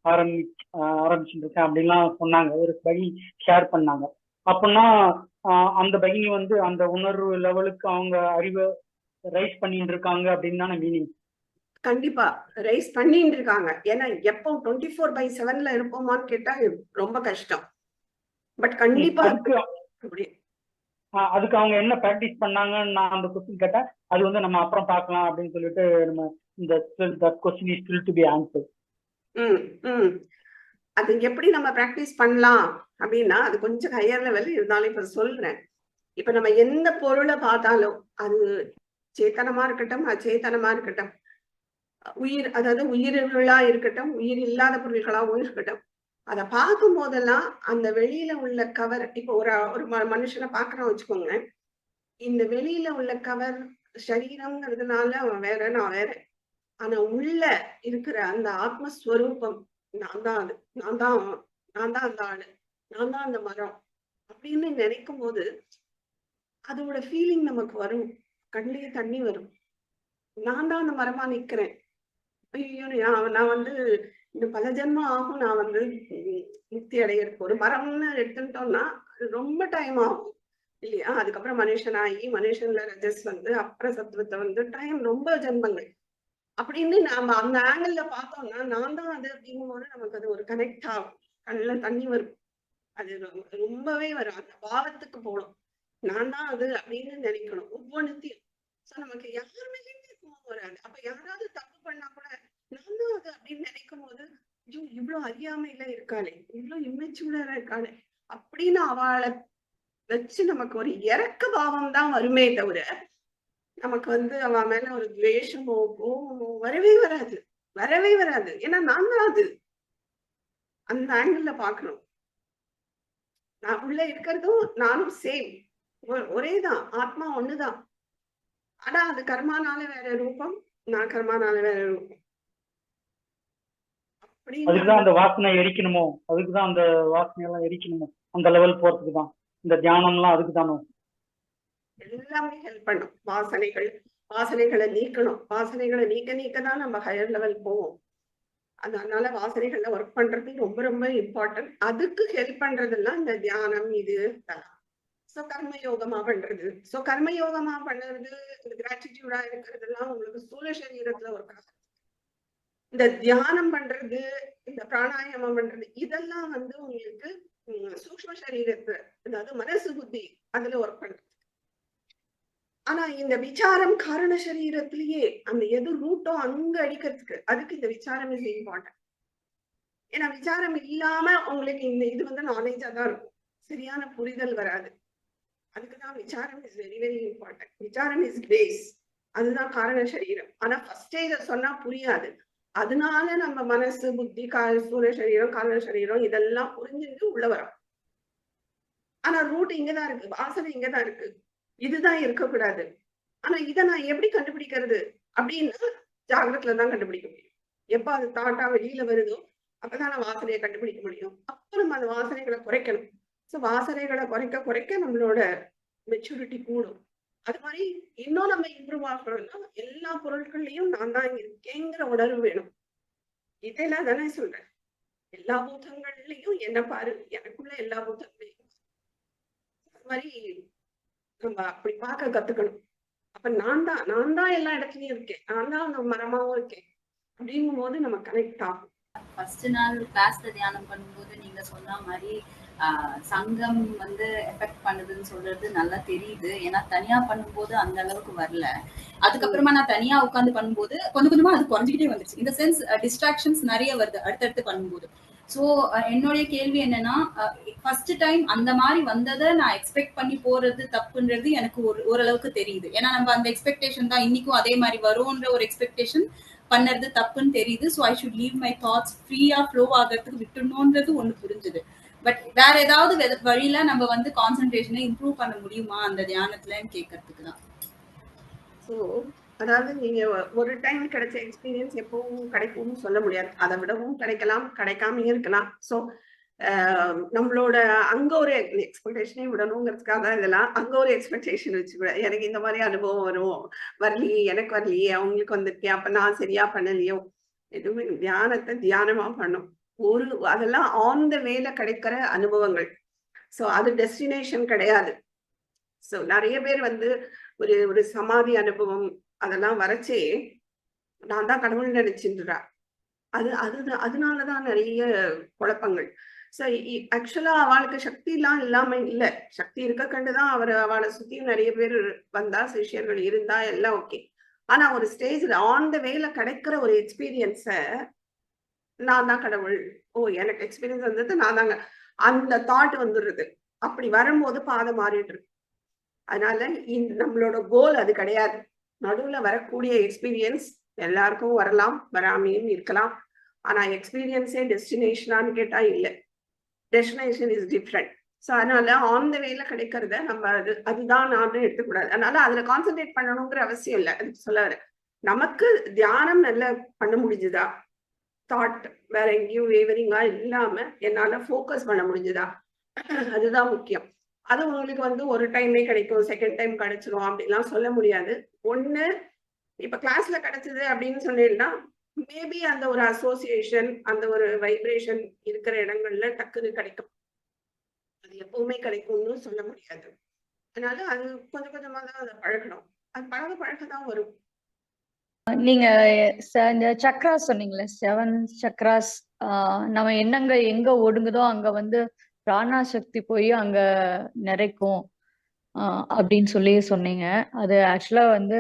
[SPEAKER 7] ஆரம்பிச்சுட்டு இருக்கேன் அப்படின்லாம் சொன்னாங்க. ஒரு பகினி ஷேர் பண்ணாங்க. அப்படின்னா அந்த பகினி வந்து அந்த உணர்வு லெவலுக்கு அவங்க அறிவை ரைஸ் பண்ணிட்டு இருக்காங்க அப்படின்னு தானே மீனிங்?
[SPEAKER 1] கண்டிப்பா ரைஸ் பண்ணிட்டு இருக்காங்க. ஏன்னா எப்போ 24/7 இருப்போமான்னு கேட்டா ரொம்ப கஷ்டம். பட் கண்டிப்பா
[SPEAKER 7] அதுக்கு அவங்க என்ன பிராக்டிஸ் பண்ணாங்கன்னு நான் அந்த கொஸ்டின் கேட்டேன். அது வந்து நம்ம அப்புறம் பார்க்கலாம் அப்படின்னு சொல்லிட்டு நம்ம இந்த question is still to be answer.
[SPEAKER 1] அது எப்படி நம்ம பிராக்டிஸ் பண்ணலாம் அப்படின்னா, அது கொஞ்சம் ஹையர் லெவல் இருந்தாலும் இப்ப சொல்றேன். இப்ப நம்ம எந்த பொருளை பார்த்தாலும் அது சேத்தனமா இருக்கட்டும் அச்சேதனமா இருக்கட்டும், உயிர் அதாவது உயிர்களா இருக்கட்டும் உயிர் இல்லாத பொருள்களாகவும் இருக்கட்டும், அதை பார்க்கும் போதெல்லாம் அந்த வெளியில உள்ள கவர், இப்போ ஒரு மனுஷனை பாக்குறோம் வச்சுக்கோங்க, இந்த வெளியில உள்ள கவர் சரீரம்ங்கிறதுனால அவன் வேற நான் வேற, ஆனா உள்ள இருக்கிற அந்த ஆத்மஸ்வரூபம் நான் தான் அது, நான் தான் அந்த ஆளு, நான் தான் அந்த மரம் அப்படின்னு நினைக்கும் போது அதோட ஃபீலிங் நமக்கு வரும், கண்ணிலேயே தண்ணி வரும். நான் தான் அந்த மரமா நிக்கிறேன், ஐயோ நான் வந்து இந்த பல ஜென்மம் ஆகும் நான் வந்து முக்தி அடையிறதுக்கு. ஒரு மரம்னு எடுத்துட்டோம்னா அது ரொம்ப டைம் ஆகும் இல்லையா? அதுக்கப்புறம் மனுஷன்ல ரஜஸ் வந்து அப்புறம் சத்துவத்தை வந்து டைம் ரொம்ப ஜென்மங்கள் அப்படின்னு நாம அந்த ஆங்கிள் பார்த்தோம்னா நான் தான் அது அப்படிங்கும் போது நமக்கு அது ஒரு கனெக்ட் ஆகும், கண்ணில் தண்ணி வரும், அது ரொம்பவே வரும். அந்த பாவத்துக்கு போகணும், நான் தான் அது அப்படின்னு நினைக்கணும் ஒவ்வொன்றுத்தையும். சோ நமக்கு யாருமே கோவம் வராது. அப்ப யாராவது தப்பு பண்ணா கூட நான் தான் அது அப்படின்னு நினைக்கும் போது, ஐயோ இவ்வளவு அறியாமையில இருக்காளே, இவ்வளவு இம்மெச்சூரா இருக்காளே அப்படின்னு அவளை வச்சு நமக்கு ஒரு இறக்க பாவம் தான் வருமே தவிர நமக்கு வந்து அவன் மேல ஒரு துவேஷமோ கோபமோ வரவே வராது. வரவே வராது. ஏன்னா நான் தான் அது. அந்த ஆங்கிள் பாக்கணும். நான் உள்ள இருக்கிறதும் நானும் சேம். ஒரேதான். ஆத்மா ஒண்ணுதான். ஆனா அது கர்மானால வேற ரூபம், நான் கர்மானால வேற ரூபம்.
[SPEAKER 7] அதுக்குதான் அந்த வாசனை எரிக்கணுமோ, அதுக்குதான் அந்த வாசனை எல்லாம் எரிக்கணுமோ, அந்த லெவல் போறதுக்கு தான் இந்த தியானம்லாம் அதுக்கு தானோ.
[SPEAKER 1] எல்லாமே ஹெல்ப் பண்ணும். வாசனைகளை நீக்கணும். வாசனைகளை நீக்க தான் நம்ம ஹையர் லெவல் போவோம். அதனால வாசனைகள்ல ஒர்க் பண்றது ரொம்ப ரொம்ப இம்பார்ட்டன்ட். அதுக்கு ஹெல்ப் பண்றதெல்லாம் இந்த தியானம் இது சோ கர்மயோகமா பண்றது. சோ கர்மயோகமா பண்றது, இந்த கிராட்டிடியூடா இருக்கிறதெல்லாம் உங்களுக்கு ஸ்தூல சரீரத்துல ஒர்க் ஆகும். இந்த தியானம் பண்றது, இந்த பிராணாயாமம் பண்றது, இதெல்லாம் வந்து உங்களுக்கு சூக்ஷ்ம சரீரத்துல, அதாவது மனசு புத்தி அதுல ஒர்க் பண்றது. ஆனா இந்த விசாரம் காரண சரீரத்திலேயே அந்த எது ரூட்டோ அங்க அடிக்கிறதுக்கு, அதுக்கு இந்த விசாரம் இஸ் இம்பார்ட்டன்ட். ஏன்னா விசாரம் இல்லாம உங்களுக்கு இந்த இது வந்து நாலேஜா தான் இருக்கும், சரியான புரிதல் வராது. அதுக்குதான் விசாரம் இஸ் வெரி வெரி இம்பார்ட்டன்ட். விசாரம் இஸ் பேஸ், அதுதான் காரண சரீரம். ஆனா ஃபர்ஸ்டே இதை சொன்னா புரியாது. அதனால நம்ம மனசு புத்தி ஸ்தூல சரீரம் காரண சரீரம் இதெல்லாம் புரிஞ்சுட்டு உள்ள வரும். ஆனா ரூட் இங்கதான் இருக்கு, வாசனை இங்கதான் இருக்கு, இதுதான் இருக்கக்கூடாது. ஆனா இதை நான் எப்படி கண்டுபிடிக்கிறது அப்படின்னு ஜாகிரத்துல தான் கண்டுபிடிக்க முடியும். எப்ப அது தாட்டா வெளியில வருதோ அப்பதான் நான் வாசனையை கண்டுபிடிக்க முடியும். அப்ப நம்ம அந்த வாசனைகளை குறைக்கணும். சோ வாசனைகளை குறைக்க நம்மளோட மெச்சூரிட்டி கூடும். அது மாதிரி இன்னும் நம்ம இம்ப்ரூவ் ஆகணும்னா எல்லா பொருட்கள்லயும் நான் தான் இருக்கேங்கிற உணர்வு வேணும். இதெல்லாம் தானே சொல்றேன். எல்லா பூதங்கள்லயும் என்ன பாரு, எனக்குள்ள எல்லா பூதங்களையும் அது மாதிரி நம்ம அப்படி பார்க்க கத்துக்கணும். அப்ப நான் தான் எல்லா இடத்துலயும் இருக்கேன், நான் தான் அந்த மரமாவும் இருக்கேன் அப்படிங்கும் போது நம்ம கனெக்ட் ஆகும்.
[SPEAKER 8] ஃபர்ஸ்ட் நாள் கிளாஸ்ல தியானம் பண்ணும்போது நீங்க சொன்ன மாதிரி சங்கம் வந்து எஃபெக்ட் பண்ணுதுன்னு சொல்றது நல்லா தெரியுது. ஏன்னா தனியா பண்ணும்போது அந்த அளவுக்கு வரல. அதுக்கப்புறமா நான் தனியா உட்காந்து பண்ணும்போது கொஞ்சம் கொஞ்சமா அது குறைஞ்சிக்கிட்டே வந்துச்சு. இந்த சென்ஸ் டிஸ்ட்ராக்ஷன்ஸ் நிறைய வருது அடுத்தடுத்து பண்ணும்போது. ஸோ என்னுடைய கேள்வி என்னன்னா, ஃபர்ஸ்ட் டைம் அந்த மாதிரி வந்ததை நான் எக்ஸ்பெக்ட் பண்ணி போறது தப்புன்றது எனக்கு ஓரளவுக்கு தெரியுது. ஏன்னா நம்ம அந்த எக்ஸ்பெக்டேஷன் தான் இன்னைக்கும் அதே மாதிரி வரும்ன்ற ஒரு எக்ஸ்பெக்டேஷன் பண்ணறது தப்புன்னு தெரியுது. So I should leave my thoughts ஃப்ரீயா ஃப்ளோ ஆகிறதுக்கு விட்டுணுன்றது ஒண்ணு புரிஞ்சுது. பட் வேற ஏதாவது வழியில நம்ம வந்து கான்சென்ட்ரேஷனை இம்ப்ரூவ் பண்ண முடியுமா அந்த தியானத்துலன்னு கேட்கறதுக்கு தான்.
[SPEAKER 1] ஸோ அதாவது நீங்க ஒரு டைம் கிடைச்ச எக்ஸ்பீரியன்ஸ் எப்பவும் கிடைக்கும்னு சொல்ல முடியாது. அதை விடவும் கிடைக்கலாம், கிடைக்காம இருக்கலாம். ஸோ நம்மளோட அங்க ஒரு எக்ஸ்பெக்டேஷனே விடணுங்கிறதுக்காக தான் இதெல்லாம். அங்க ஒரு எக்ஸ்பெக்டேஷன் வச்சுக்கூட எனக்கு இந்த மாதிரி அனுபவம் வரும், வரலையே, எனக்கு வரலையே, அவங்களுக்கு வந்திருக்கேன், அப்ப நான் சரியா பண்ணலையோ. எதுவுமே தியானத்தை தியானமா பண்ணும். அதெல்லாம் ஆன் த வேல கிடைக்கிற அனுபவங்கள். ஸோ அது டெஸ்டினேஷன் கிடையாது. ஸோ நிறைய பேர் வந்து ஒரு சமாதி அனுபவம் அதெல்லாம் வரைச்சே நான் தான் கடவுள் நினைச்சுன்றா. அதனாலதான் நிறைய குழப்பங்கள். ஸோ ஆக்சுவலா அவளுக்கு சக்தி எல்லாம் இல்லாம இல்லை, சக்தி இருக்க கண்டுதான் அவளை சுத்தியும் நிறைய பேர் வந்தா, சிஷியர்கள் இருந்தா எல்லாம் ஓகே. ஆனா ஒரு ஸ்டேஜ்ல ஆன் த வேல கிடைக்கிற ஒரு எக்ஸ்பீரியன்ஸ நான் தான் கடவுள், எனக்கு எக்ஸ்பீரியன்ஸ் வந்தது நான் தாங்க, அந்த தாட் வந்துடுறது. அப்படி வரும்போது பாதை மாறிட்டு இருக்கு. அதனால நம்மளோட கோல் அது கிடையாது. நடுவுல வரக்கூடிய எக்ஸ்பீரியன்ஸ் எல்லாருக்கும் வரலாம், வராமையும் இருக்கலாம். ஆனா எக்ஸ்பீரியன்ஸே டெஸ்டினேஷனான்னு கேட்டா இல்லை, டெஸ்டினேஷன் இஸ் டிஃப்ரெண்ட். ஸோ அதனால ஆன் த வேல கிடைக்கிறத நம்ம அதுதான் நான் எடுத்துக்கூடாது. அதனால அதுல கான்சென்ட்ரேட் பண்ணணுங்கிற அவசியம் இல்லை. அது சொல்ல வர நமக்கு தியானம் நல்லா பண்ண முடிஞ்சுதா, தாட் வேற எங்கேயும் வேவரிங்கா இல்லாம என்னால ஃபோக்கஸ் பண்ண முடிஞ்சுதா, அதுதான் முக்கியம். அது உங்களுக்கு வந்து ஒரு டைமே கிடைக்கும், செகண்ட் டைம் கிடைச்சிரும் அப்படிலாம் சொல்ல முடியாது. ஒண்ணு இப்ப கிளாஸ்ல கிடைச்சது அப்படின்னு சொன்னீங்கன்னா மேபி அந்த ஒரு அசோசியேஷன், அந்த ஒரு வைப்ரேஷன் இருக்கிற இடங்கள்ல டக்குன்னு கிடைக்கும். அது எப்பவுமே கிடைக்கும்னு சொல்ல முடியாது. அதனால அது கொஞ்சம் கொஞ்சமா தான் அதை பழகணும். அது பழகதான் வரும்.
[SPEAKER 9] நீங்க இந்த சக்ராஸ் சொன்னீங்களே, 7 சக்ராஸ், நம்ம எண்ணங்கள் எங்க ஒடுங்குதோ அங்க வந்து பிராணாசக்தி போய் அங்க நிறைக்கும் அப்படின்னு சொல்லி சொன்னீங்க. அது ஆக்சுவலா வந்து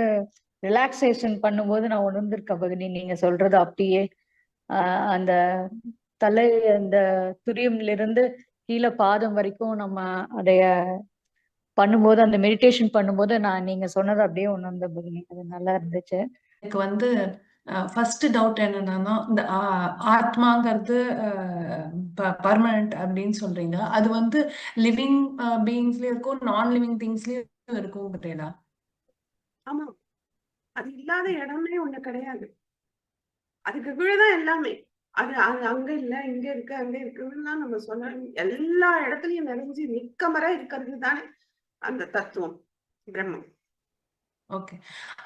[SPEAKER 9] ரிலாக்ஸேஷன் பண்ணும்போது நான் உணர்ந்திருக்கேன் பகினி, நீங்க சொல்றது அப்படியே. அந்த தலை, அந்த துரியம்ல இருந்து கீழே பாதம் வரைக்கும் நம்ம அதைய பண்ணும்போது அந்த மெடிடேஷன் பண்ணும்போது நான் நீங்க சொன்னது அப்படியே உணர்ந்த பகினி. அது நல்லா இருந்துச்சு.
[SPEAKER 10] எனக்கு வந்து ஃபர்ஸ்ட் டவுட் என்னன்னா, இந்த ஆத்மாங்கிறது பர்மனன்ட் அப்படின்னு சொல்றீங்க. அது வந்து லிவிங் பீயிங்ஸ்லயும் இருக்கும், நான் லிவிங் திங்ஸ்லயும் இருக்கும்ங்கிறீங்களா?
[SPEAKER 1] ஆமா, அது இல்லாத இடமே ஒண்ணு கிடையாது. அதுக்கு கீழதான் எல்லாமே. அது அது அங்க இல்ல, இங்க இருக்கு, அங்க இருக்குன்னு தான் நம்ம சொன்ன. எல்லா இடத்துலயும் நிறைஞ்சு நிக்கமர இருக்கிறது தானே அந்த தத்துவம், பிரம்மம்.
[SPEAKER 10] ஓகே.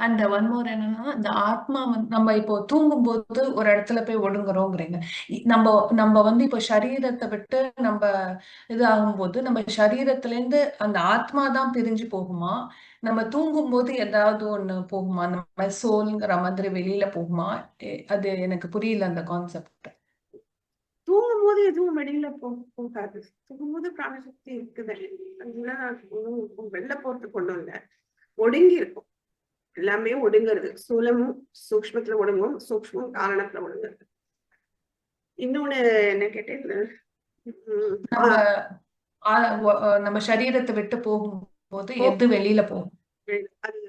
[SPEAKER 10] அண்ட் ஒன் மோர் என்னன்னா, இந்த ஆத்மா வந்து நம்ம இப்போ தூங்கும் போது ஒரு இடத்துல போய் ஒடுங்குறோங்கிறீங்க. நம்ம வந்து இப்போ சரீரத்தை விட்டு நம்ம இது ஆகும்போது நம்ம சரீரத்துல இருந்து அந்த ஆத்மா தான் பிரிஞ்சு போகுமா? நம்ம தூங்கும் போது ஏதாவது ஒண்ணு போகுமா? அந்த மாதிரி சோல்ங்கிற மாதிரி வெளியில போகுமா? அது எனக்கு புரியல அந்த கான்செப்ட்.
[SPEAKER 1] தூங்கும் போது எதுவும் வெளியில போகாது. தூங்கும்போது பிராணசக்தி இருக்குது. வெளில போறதுக்கு ஒண்ணும் இல்ல, ஒடுங்கி இருக்கும். எல்லாமே ஒடுங்கிறது. ஸ்தூலமும் சூக்ஷ்மத்துல ஒடுங்கும், சூக்ஷ்மம் காரணத்துல ஒடுங்கிறது. இன்னொன்னு என்ன கேட்டேன்,
[SPEAKER 10] நம்ம சரீரத்தை விட்டு போகும்போது எது வெளியில போகும்?
[SPEAKER 1] அது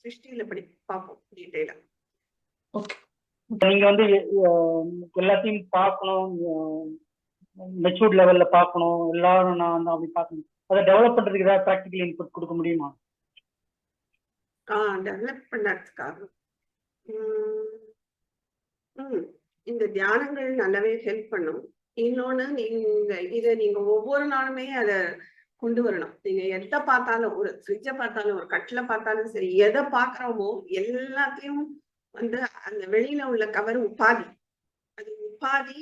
[SPEAKER 1] சிருஷ்டியில படி பார்ப்போம் டீடைலா.
[SPEAKER 10] ஓகே.
[SPEAKER 7] நீங்க வந்து எல்லாத்தையும் பார்க்கணும், மெச்சூர்ட் லெவல்ல பார்க்கணும், எல்லாரும் நான் அப்படி பார்க்கணும். அதை டெவலப் பண்றதுக்கு ஏதாவது ப்ராக்டிகல் இன்புட் கொடுக்க முடியுமா?
[SPEAKER 1] டெவலப் பண்ணதுக்காக இந்த தியானங்கள் நல்லாவே ஹெல்ப் பண்ணும். இன்னொன்னு, நீங்க ஒவ்வொரு நாளுமே அதை கொண்டு வரணும். நீங்க எதை பார்த்தாலும், ஒரு ஃப்ரிட்ஜை பார்த்தாலும், ஒரு கட்டில பார்த்தாலும் சரி, எதை பார்க்கறோமோ எல்லாத்தையும் வந்து அந்த வெளியில உள்ள கவர் உபாதி. அது உபாதி,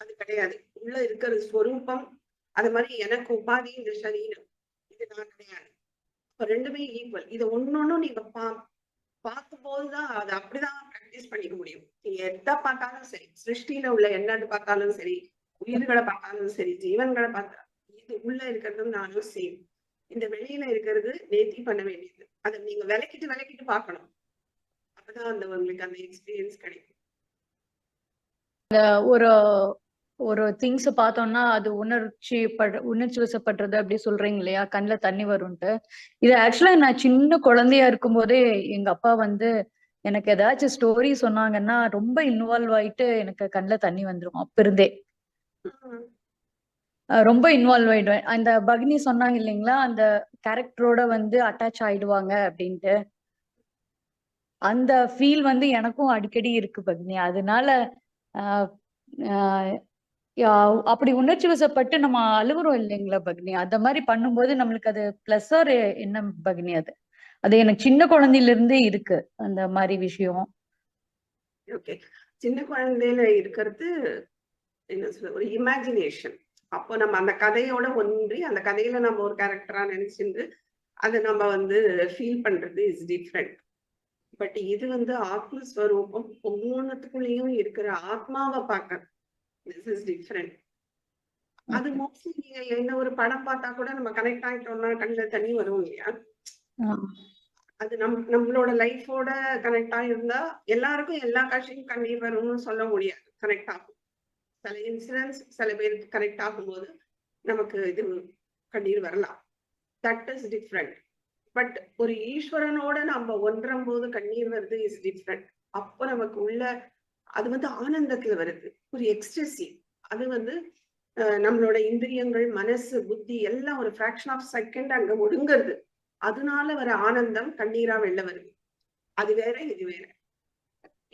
[SPEAKER 1] அது கிடையாது. உள்ள இருக்கிற ஸ்வரூபம். அது மாதிரி எனக்கு உபாதி இந்த சரீரம், இது நான் கிடையாது. இப்ப ரெண்டுமே ஈக்குவல். இதை ஒன்னொன்னும் நீங்க பார்க்கும் போதுதான் அதை அப்படிதான் பிராக்டிஸ் பண்ணிக்க முடியும். நீங்க எதை பார்த்தாலும் சரி, சிருஷ்டியில உள்ள என்னன்னு பார்த்தாலும் சரி, உயிர்களை பார்த்தாலும் சரி, ஜீவன்களை பார்த்தாலும், இது உள்ள இருக்கிறது நானும் சேம். இந்த வெளியில இருக்கிறது நேர்த்தி பண்ண வேண்டியது. அதை நீங்க விளக்கிட்டு பார்க்கணும். அப்பதான் அந்த உங்களுக்கு அந்த எக்ஸ்பீரியன்ஸ் கிடைக்கும்.
[SPEAKER 9] ஒரு ஒரு திங்ஸ் பார்த்தோம்னா அது உணர்ச்சி வசப்படுறது அப்படி சொல்றீங்க இல்லையா, கண்ணுல தண்ணி வரும்ட்டு. இது ஆக்சுவலா நான் சின்ன குழந்தையா இருக்கும் போதே எங்க அப்பா வந்து எனக்கு ஏதாச்சும் ஸ்டோரி சொன்னாங்கன்னா ரொம்ப இன்வால்வ் ஆயிட்டு எனக்கு கண்ணுல தண்ணி வந்துடும். அப்ப இருந்தே ரொம்ப இன்வால்வ் ஆயிடுவேன். அந்த பக்னி சொன்னாங்க இல்லைங்களா, அந்த கேரக்டரோட வந்து அட்டாச் ஆயிடுவாங்க அப்படின்ட்டு. அந்த ஃபீல் வந்து எனக்கும் அடிக்கடி இருக்கு பக்னி. அதனால அப்படி உணர்ச்சி வசப்பட்டு நம்ம அழுகுறோம் இல்லைங்களா பக்னி, அந்த மாதிரி பண்ணும்போது நம்மளுக்கு அது பிளஸ் ஒரு என்ன பக்னி, அது எனக்கு சின்ன குழந்தையில இருந்தே இருக்கு அந்த மாதிரி விஷயம்.
[SPEAKER 1] ஓகே, சின்ன குழந்தையில இருக்கிறது என்ன சொல்ற, ஒரு இமேஜினேஷன். அப்போ நம்ம அந்த கதையோட ஒன்றி அந்த கதையில நம்ம ஒரு கேரக்டரா நினைச்சிருந்து அதை நம்ம வந்து ஃபீல் பண்றது இஸ் டிஃப்ரெண்ட். பட் இது வந்து ஆத்மஸ்வரூபம், ஒவ்வொன்றுத்துக்குள்ளேயும் இருக்கிற ஆத்மாவை பார்க்க, திஸ் இஸ் டிஃப்ரெண்ட். அது மோஸ்ட்லி நீங்க என்ன ஒரு படம் பார்த்தா கூட நம்ம கனெக்ட் ஆயிட்டோம்னா கண்ணுல தண்ணி வரும் இல்லையா. அது நம்மளோட லைஃபோட கனெக்ட் ஆகிருந்தா எல்லாருக்கும் எல்லா காட்சியும் கண்ணீர் வரும்னு சொல்ல முடியாது. கனெக்ட் ஆகும். சில இன்சிடென்ட்ஸ் சில பேருக்கு கனெக்ட் ஆகும்போது நமக்கு இது கண்ணீர் வரலாம். That is different. பட் ஒரு ஈஸ்வரனோட நம்ம ஒன்றும் போது கண்ணீர் வருது இஸ் டிஃப்ரெண்ட். அப்போ நமக்கு உள்ள அது வந்து ஆனந்தத்துல வருது, ஒரு எக்ஸ்ட்ரெசி. அது வந்து நம்மளோட இந்திரியங்கள், மனசு, புத்தி எல்லாம் ஒரு ஃபிராக்ஷன் ஆஃப் செகண்ட் அங்க ஒடுங்கிறது. அதனால வர ஆனந்தம் கண்ணீரா வெளில வருது. அது வேற, இது வேற.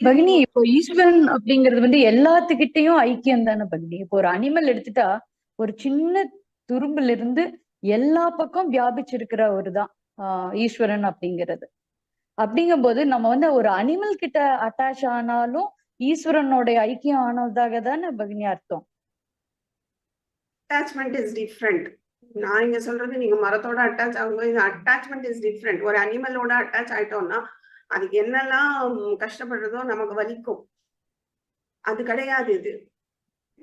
[SPEAKER 9] பகினி, இப்போ ஈஸ்வரன் அப்படிங்கிறது வந்து எல்லாத்துக்கிட்டையும் ஐக்கியம் தானே பகினி. இப்போ ஒரு அனிமல் எடுத்துட்டா ஒரு சின்ன துரும்புல இருந்து எல்லா பக்கம் வியாபிச்சிருக்கிற ஒரு தான் ஈஸ்வரன் அப்படிங்கிறது. அப்படிங்கும் போது நம்ம வந்து ஒரு அனிமல் கிட்ட அட்டாச் ஆனாலும் ஈஸ்வரனுடைய ஐக்கியம் ஆனதாக தானே பகினி அர்த்தம்.
[SPEAKER 1] Attachment is different. நான் இங்க சொல்றது நீங்க மரத்தோட அட்டாச் ஆகும்போது அட்டாச்மெண்ட் இஸ் டிஃப்ரெண்ட். ஒரு அனிமலோட அட்டாச் ஆயிட்டோம்னா அதுக்கு என்னெல்லாம் கஷ்டப்படுறதோ நமக்கு வலிக்கும். அது கிடையாது இது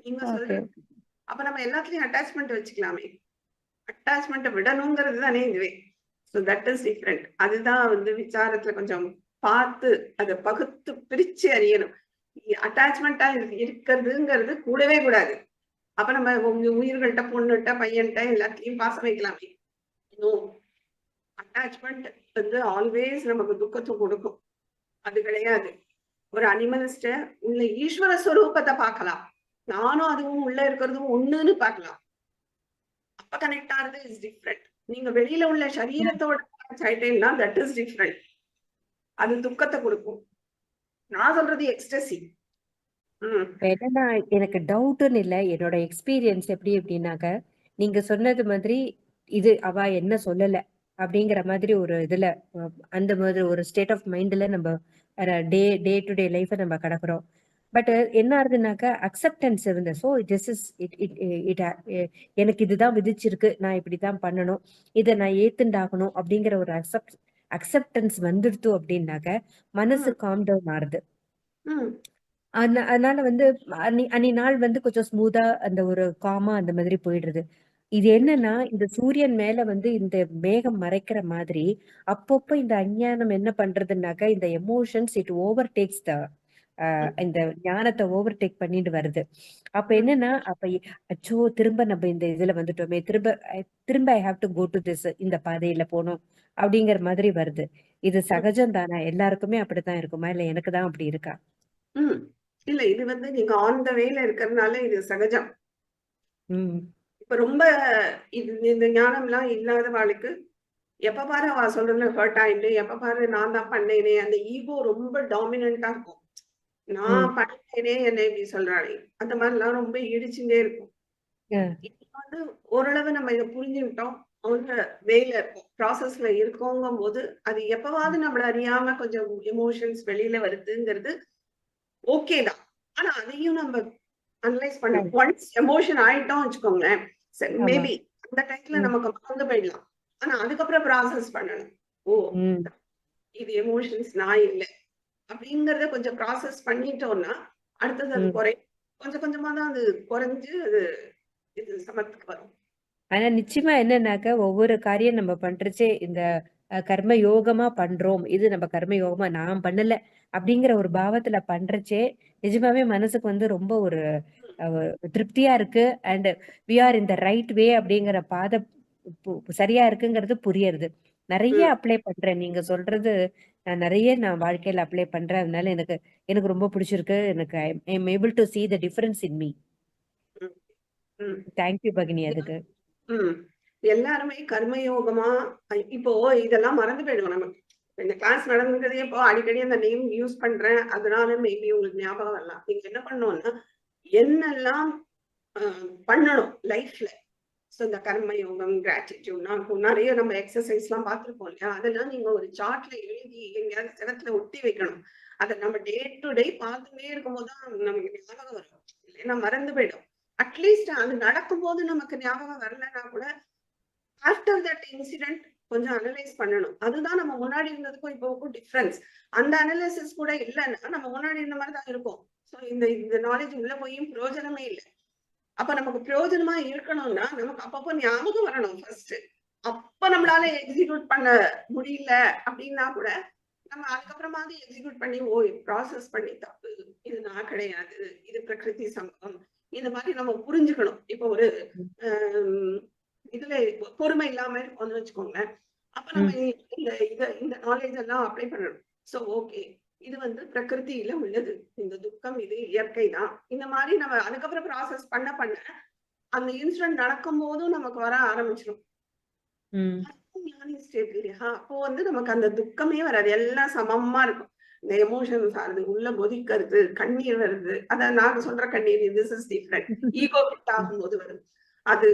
[SPEAKER 1] நீங்க சொல்றது. அப்ப நம்ம எல்லாத்துலயும் அட்டாச்மெண்ட் வச்சுக்கலாமே. அட்டாச்மெண்ட்டை விடணுங்கிறது தானே இதுவே. So that is different. அதுதான் வந்து விசாரத்துல கொஞ்சம் பார்த்து அதை பகுத்து பிரிச்சு அறியணும். அட்டாச்மெண்டா இருக்கிறதுங்கிறது கூடவே கூடாது. அப்ப நம்ம உயிர்கள்ட்ட, பொண்ணுகிட்ட, பையன்கிட்ட எல்லாத்தையும் பாசம் வைக்கலாமே. நோ, அட்டாச்மெண்ட் வந்து ஆல்வேஸ் நமக்கு துக்கத்தை கொடுக்கும். அது கிடையாது. ஒரு அனிமலிஸ்ட உள்ள ஈஸ்வர ஸ்வரூபத்தை பார்க்கலாம், நானும் அதுவும் உள்ள இருக்கிறதும் ஒண்ணுன்னு பார்க்கலாம். அப்ப கனெக்ட் ஆகுது இஸ் டிஃப்ரெண்ட். நீங்க வெளியில உள்ள சரீரத்தோட ஆயிட்டேன்னா தட் இஸ் டிஃப்ரெண்ட். அது துக்கத்தை கொடுக்கும். நான் சொல்றது எக்ஸ்டசி.
[SPEAKER 5] என்னன்னா எனக்கு டவுட்னு இல்லை, என்னோட எக்ஸ்பீரியன்ஸ் எப்படி அப்படின்னாக்க நீங்க சொன்னது மாதிரி இது அவ என்ன சொல்லல அப்படிங்கிற மாதிரி ஒரு இதுல அந்த மாதிரி ஒரு ஸ்டேட் ஆஃப் மைண்ட்ல நம்ம டே டு டே லைஃபை நம்ம கடக்குறோம். பட் என்ன ஆகுதுனாக்கா அக்செப்டன்ஸ் இருந்த ஸோ திஸ் இஸ் இட் எனக்கு இதுதான் விதிச்சிருக்கு, நான் இப்படிதான் பண்ணணும், இதை நான் ஏத்துண்டாகணும் அப்படிங்கிற ஒரு அக்செப்டன்ஸ் வந்துடுத்து அப்படின்னாக்க மனசு காம் டவுன் ஆறுது. அதனால வந்து அன்னி நாள் வந்து கொஞ்சம் ஸ்மூதா அந்த ஒரு காமா அந்த மாதிரி போயிடுறது. இது என்னன்னா இந்த சூரியன் மேல வந்து இந்த மேகம் மறைக்கிற மாதிரி அப்பப்போ இந்த அஞ்ஞானம் என்ன பண்றதுனாக்கா இந்த emotions it over takes the இந்த ஞானத்தை ஓவர் டேக் பண்ணிட்டு வருது. அப்ப என்னன்னா அப்ப அச்சோ திரும்ப நம்ம இந்த இதுல வந்துட்டோமே, திரும்ப I have to go to this, இந்த பாதையில போனோம் அப்படிங்கிற மாதிரி வருது. இது சகஜம் தானே? எல்லாருக்குமே அப்படித்தான் இருக்குமா, இல்ல எனக்கு தான் அப்படி இருக்கா?
[SPEAKER 1] இல்ல, இது வந்து நீங்க ஆன் த வேல இருக்கிறதுனால இது சகஜம். இப்ப ரொம்ப இந்த ஞானம் எல்லாம் இல்லாதவாளுக்கு எப்ப பாரு அவ சொல்றதுல ஹர்ட் ஆயிட்டு, எப்ப பாரு நான் தான் பண்ணேனே, அந்த ஈகோ ரொம்ப டாமினண்டா இருக்கும். நான் பண்ணேனே என்ன இப்படி சொல்றாளே, அந்த மாதிரி எல்லாம் ரொம்ப இடிச்சுட்டே இருக்கும். இப்ப வந்து ஓரளவு நம்ம இதை புரிஞ்சுக்கிட்டோம், அவங்க வேல இருக்கும், ப்ராசஸ்ல இருக்கோங்கும் போது அது எப்பவாவது நம்மள அறியாம கொஞ்சம் எமோஷன்ஸ் வெளியில வருதுங்கிறது ஓகே தான். ஆனா அதையும் நம்ம அனலைஸ் பண்ணணும். ஒன்ஸ் எமோஷன் ஆயிட்டோம் வச்சுக்கோங்களேன், மேபி அந்த டைம்ல நமக்கு மறந்து போயிடலாம். ஆனா அதுக்கப்புறம் ப்ராசஸ் பண்ணணும். ஓ இது எமோஷன்ஸ் நான் இல்லை அப்படிங்கறத கொஞ்சம் ப்ராசஸ் பண்ணிட்டோம்னா அடுத்தது அது கொஞ்சம் கொஞ்சமா தான் அது குறைஞ்சு அது இது சமத்துக்கு வரும்.
[SPEAKER 5] ஆனா நிச்சயமா என்னன்னாக்க ஒவ்வொரு காரியம் நம்ம பண்றச்சே இந்த கர்ம யோகமா பண்றோம், இது நம்ம கர்ம யோகமா நான் பண்ணல அப்படிங்கிற ஒரு பாவத்துல பண்றச்சே நிஜமாவே மனசுக்கு வந்து ரொம்ப ஒரு திருப்தியா இருக்கு. And we are in the right way அப்படிங்கிற பாதை சரியா இருக்குங்கிறது புரியுது. நிறைய அப்ளை பண்றேன், நீங்க சொல்றது நான் வாழ்க்கையில அப்ளை பண்றேன். அதனால எனக்கு ரொம்ப பிடிச்சிருக்கு. எனக்கு I am able to see the difference in me. Thank you பகினி. அதுக்கு
[SPEAKER 1] எல்லாருமே கர்மயோகமா இப்போ இதெல்லாம் மறந்து போயிடும் நமக்கு. இந்த கிளாஸ் நடந்துக்கிறதே இப்போ அடிக்கடி அந்த நேம் யூஸ் பண்றேன், அதனால மேபி உங்களுக்கு ஞாபகம் வரலாம். நீங்க என்ன பண்ணணும்னா என்னெல்லாம் பண்ணணும் லைஃப்ல. ஸோ இந்த கர்மயோகம், கிராட்டிடியூட்னா நிறைய நம்ம எக்ஸசைஸ் எல்லாம் பார்த்துருப்போம் இல்லையா, அதெல்லாம் நீங்க ஒரு சார்ட்ல எழுதி எங்கேயாவது சிரத்துல ஒட்டி வைக்கணும். அதை நம்ம டே டு டே பார்த்துட்டே இருக்கும்போது தான் நமக்கு ஞாபகம் வரும், இல்லைன்னா மறந்து போயிடும். அட்லீஸ்ட் அது நடக்கும் போது நமக்கு ஞாபகம் வரலன்னா கூட ஆஃப்டர் தட் இன்சிடென்ட் கொஞ்சம் அனலைஸ் பண்ணணும். அதுதான் நம்ம முன்னாடி இருந்ததுக்கும் இப்போக்கும் டிஃப்ரென்ஸ். அந்த அனலைசிஸ் கூட இல்லைன்னா நம்ம முன்னாடி இருந்த மாதிரி தான் இருக்கும். ஸோ இந்த நாலேஜ் உள்ள போயும் பிரயோஜனமே இல்லை. அப்ப நமக்கு பிரயோஜனமா இருக்கணும்னா நமக்கு அப்பப்போ ஞாபகம் வரணும் ஃபர்ஸ்ட். அப்ப நம்மளால எக்ஸிக்யூட் பண்ண முடியல அப்படின்னா கூட நம்ம அதுக்கப்புறமா எக்ஸிக்யூட் பண்ணி ப்ராசஸ் பண்ணி தப்பு, இது நான் கிடையாது, இது பிரகிருதி சம்பவம், இந்த மாதிரி நம்ம புரிஞ்சுக்கணும். இப்போ ஒரு இதுல பொறுமை இல்லாம இருக்கும்னு வச்சுக்கோங்களேன், அப்ப நம்ம இந்த நாலேஜ் எல்லாம் அப்ளை பண்ணணும். ஸோ ஓகே, இது வந்து பிரகிருதியில உள்ளது, இந்த துக்கம் இது இயற்கை தான், இந்த மாதிரி நம்ம அதுக்கப்புறம் ப்ராசஸ் பண்ண அந்த இன்சிடென்ட் நடக்கும் போதும் நமக்கு வர ஆரம்பிச்சிடும். அப்போ வந்து நமக்கு அந்த துக்கமே வராது, எல்லாம் சமமா இருக்கும். இந்த எமோஷன்ஸ் ஆகுது, உள்ள கொதிக்கிறது, கண்ணீர் வருது, அத நாங்க சொல்ற கண்ணீர் திஸ் இஸ் டிஃபரெண்ட், ஈகோ கிட்ட ஆகும்போது வருது, அது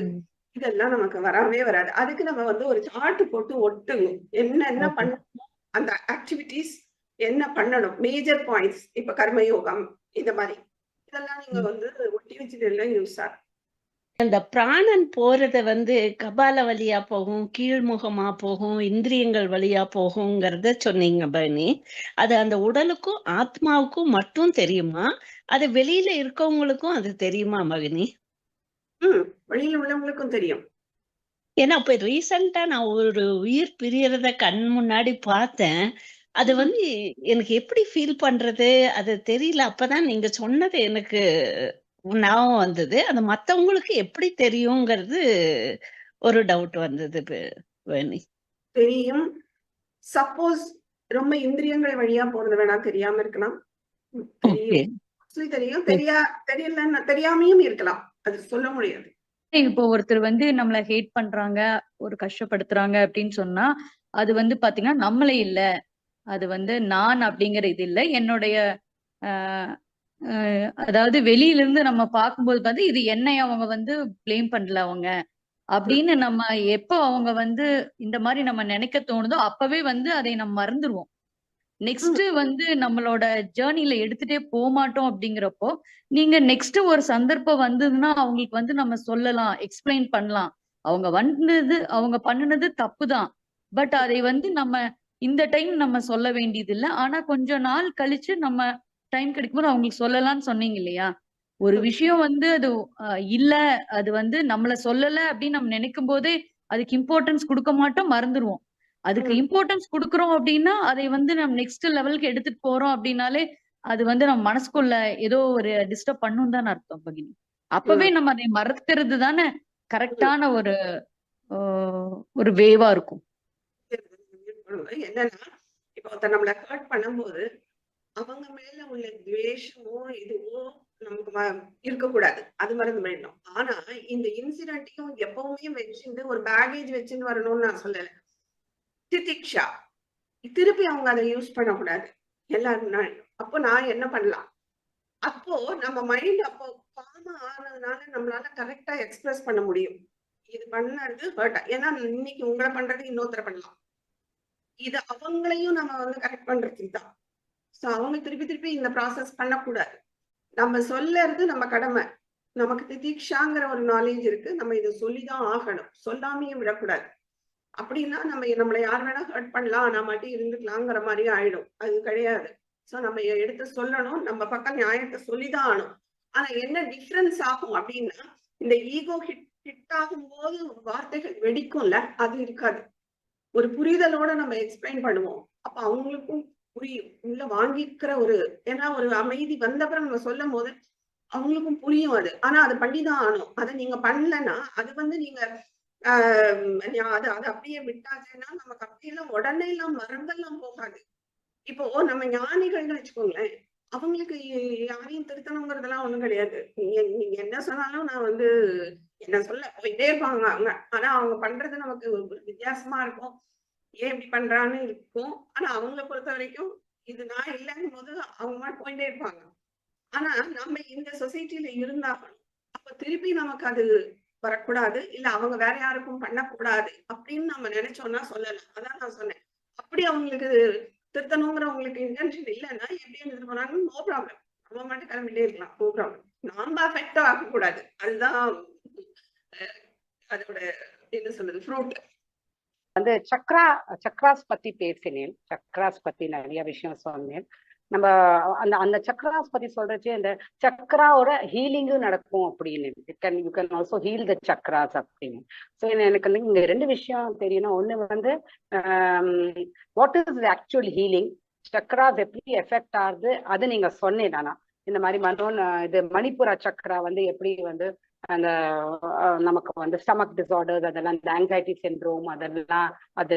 [SPEAKER 1] இதெல்லாம் நமக்கு வரவே வராது. அதுக்கு நம்ம வந்து ஒரு சார்ட் போட்டு ஒட்டுங்க, என்ன பண்ணணும், அந்த ஆக்டிவிட்டிஸ் என்ன பண்ணணும், மேஜர் பாயிண்ட்ஸ். இப்ப கர்மயோகம் இந்த மாதிரி இதெல்லாம் நீங்க வந்து ஒட்டி வச்சுட்டு யூஸா.
[SPEAKER 11] அந்த பிராணன் போறத வந்து கபால வழியா போகும், கீழ்முகமா போகும், இந்திரியங்கள் வழியா போகுங்கிறத சொன்னீங்க பரணி. அது அந்த உடலுக்கும் ஆத்மாவுக்கும் மட்டும் தெரியுமா, அது வெளியில இருக்கவங்களுக்கும் அது தெரியுமா மகினி?
[SPEAKER 1] வெளியில உள்ளவங்களுக்கும் தெரியும்.
[SPEAKER 11] ஏன்னா இப்ப ரீசெண்டா நான் ஒரு உயிர் பிரியறத கண் முன்னாடி பார்த்தேன். அது வந்து எனக்கு எப்படி ஃபீல் பண்றது அது தெரியல. அப்பதான் நீங்க சொன்னது எனக்கு ஞாபகம் வந்தது. அது மத்தவங்களுக்கு எப்படி தெரியுங்கிறது ஒரு டவுட் வந்தது. வேணி?
[SPEAKER 1] தெரியும். சப்போஸ் ரொம்ப இந்திரியங்கள் வழியா போறது வேணா தெரியாம இருக்கலாம். தெரியும், தெரியும், தெரியல, தெரியாமையும் இருக்கலாம். அது சொல்ல முடியாது.
[SPEAKER 9] இப்போ ஒருத்தர் வந்து நம்மள ஹேட் பண்றாங்க, ஒரு கஷ்டப்படுத்துறாங்க அப்படின்னு சொன்னா, அது வந்து பாத்தீங்கன்னா நம்மளே இல்ல. அது வந்து நான் அப்படிங்கிற இது இல்ல. என்னுடைய அதாவது வெளியில இருந்து நம்ம பார்க்கும்போது பார்த்து இது என்னை அவங்க வந்து பிளேம் பண்ணல அவங்க அப்படின்னு நம்ம எப்போ அவங்க வந்து இந்த மாதிரி நம்ம நினைக்க தோணுதோ அப்பவே வந்து அதை நம்ம மறந்துடுவோம். நெக்ஸ்ட் வந்து நம்மளோட ஜேர்னில எடுத்துட்டே போக மாட்டோம். அப்படிங்கிறப்போ நீங்க நெக்ஸ்ட் ஒரு சந்தர்ப்பம் வந்ததுன்னா அவங்களுக்கு வந்து நம்ம சொல்லலாம், எக்ஸ்பிளைன் பண்ணலாம். அவங்க பண்ணுனது தப்புதான். பட் அதை வந்து நம்ம இந்த டைம் நம்ம சொல்ல வேண்டியது இல்லை. ஆனா கொஞ்ச நாள் கழிச்சு நம்ம டைம் கிடைக்கும்போது அவங்களுக்கு சொல்லலாம்னு சொன்னீங்க இல்லையா? ஒரு விஷயம் வந்து அது இல்ல, அது வந்து நம்மள சொல்லல அப்படின்னு நம்ம நினைக்கும் போதே அதுக்கு இம்பார்ட்டன்ஸ் கொடுக்க மாட்டோம், மறந்துடுவோம். அதுக்கு இம்பார்ட்டன்ஸ் கொடுக்குறோம் அப்படின்னா அதை வந்து நம்ம நெக்ஸ்ட் லெவலுக்கு எடுத்துட்டு போறோம் அப்படின்னாலே அது வந்து நம்ம மனசுக்குள்ள ஏதோ ஒரு டிஸ்டர்ப் பண்ணும் தான் அர்த்தம் பகினி. அப்பவே நம்ம அதை மறக்கிறது தானே கரெக்டான ஒரு வேவா இருக்கும்.
[SPEAKER 1] என்னன்னா இப்ப ஒருத்தர் நம்மள ஹர்ட் பண்ணும்போது அவங்க மேல உள்ள துவேஷமோ இதுவோ நமக்கு இருக்கக்கூடாது. அது மறந்து போயிடணும். ஆனா இந்த இன்சிடென்ட்டையும் எப்பவுமே வச்சுட்டு ஒரு பேகேஜ் வச்சுன்னு வரணும்னு நான் சொல்லல. திதிக்ஷா திருப்பி அவங்க அதை யூஸ் பண்ணக்கூடாது எல்லாரும். அப்போ நான் என்ன பண்ணலாம்? அப்போ நம்ம மைண்ட் அப்போ காமா ஆனதுனால நம்மளால கரெக்டா எக்ஸ்பிரஸ் பண்ண முடியும். இது பண்ணது ஹர்ட். ஏன்னா இன்னைக்கு உங்களை பண்றது இன்னொருத்தர பண்ணலாம். இது அவங்களையும் நம்ம வந்து கரெக்ட் பண்றதுக்கு தான். ஸோ அவங்க திருப்பி திருப்பி இந்த ப்ராசஸ் பண்ணக்கூடாது. நம்ம சொல்லறது நம்ம கடமை. நமக்கு திதிக்ஷாங்கிற ஒரு நாலேஜ் இருக்கு. நம்ம இதை சொல்லிதான் ஆகணும். சொல்லாமையும் விடக்கூடாது. அப்படின்னா நம்மளை யார் வேணா ஹர்ட் பண்ணலாம், நான் மட்டும் இருந்துக்கலாங்கிற மாதிரி ஆயிடும். அது கிடையாது. ஸோ நம்ம எடுத்து சொல்லணும். நம்ம பக்கம் நியாயத்தை சொல்லிதான் ஆகணும். ஆனா என்ன டிஃபரன்ஸ் ஆகும் அப்படின்னா, இந்த ஈகோ ஹிட் ஆகும் போது வார்த்தைகள் வெடிக்கும்ல, அது இருக்காது. ஒரு புரிதலோட நம்ம எக்ஸ்பிளைன் பண்ணுவோம். அப்ப அவங்களுக்கும் புரியும். உள்ள வாங்கிக்கிற ஏன்னா ஒரு அமைதி வந்தப்புறம் நம்ம சொல்லும் போது அவங்களுக்கும் புரியும் அது. ஆனா அது பண்ணிதான் ஆகணும். அதை நீங்க பண்ணலன்னா அது வந்து நீங்க அது அப்படியே விட்டாச்சுன்னா நமக்கு அப்படியெல்லாம் உடனே எல்லாம் மறந்தெல்லாம் போகாது. இப்போ நம்ம ஞானிகள்னு வச்சுக்கோங்களேன், அவங்களுக்கு யாரையும் திருத்தணுங்கிறதெல்லாம் ஒண்ணும் கிடையாது. நீங்க என்ன சொன்னாலும் நான் வந்து என்ன சொல்ல போயிட்டே இருப்பாங்க அவங்க. ஆனா அவங்க பண்றது நமக்கு வித்தியாசமா இருக்கும். ஏன் இப்படி பண்றான்னு இருக்கும். ஆனா அவங்களை பொறுத்த வரைக்கும் இது நான் இல்லைங்கும் போது அவங்க மாதிரி போயிட்டே இருப்பாங்க. ஆனா நம்ம இந்த சொசைட்டில இருந்தாகணும். அப்ப திருப்பி நமக்கு அது வரக்கூடாது. இல்ல அவங்க வேற யாருக்கும் பண்ணக்கூடாது அப்படின்னு நம்ம நினைச்சோம்னா சொல்லலாம். அதான் நான் சொன்னேன். அப்படி அவங்களுக்கு திருத்தணுங்கிறவங்களுக்கு இன்டென்ஷன் இல்லைன்னா எப்படி இருந்துட்டு போனாங்க, நோ ப்ராப்ளம். நம்ம மட்டும் கிளம்பிட்டே இருக்கலாம், நோ ப்ராப்ளம். நாம அஃபெக்ட் ஆகக்கூடாது. அதுதான் அதோட என்ன சொல்றது ஃப்ரூட்.
[SPEAKER 4] வந்து சக்ராஸ் பத்தி பேசினேன். சக்ராஸ் பத்தி நிறைய விஷயம் சொன்னேன். நம்ம அந்த சக்ராஸ் பத்தி சொல்றச்சு இந்த சக்ராவோட ஹீலிங்கும் நடக்கும் அப்படின்னு. You can also heal the chakras அப்படின்னு. ஸோ எனக்கு வந்து இங்க 2 விஷயம் தெரியணும். ஒண்ணு வந்து what is the actual healing, chakras எப்படி எஃபெக்ட் ஆகுது அது நீங்க சொன்னேன். ஆனா இந்த மாதிரி இது மணிப்புரா சக்ரா வந்து எப்படி வந்து அந்த நமக்கு வந்து ஸ்டமக் டிசார்டர்ஸ் அதெல்லாம், இந்த ஆங்ஸைட்டி சென்ட்ரோம் அதெல்லாம், அது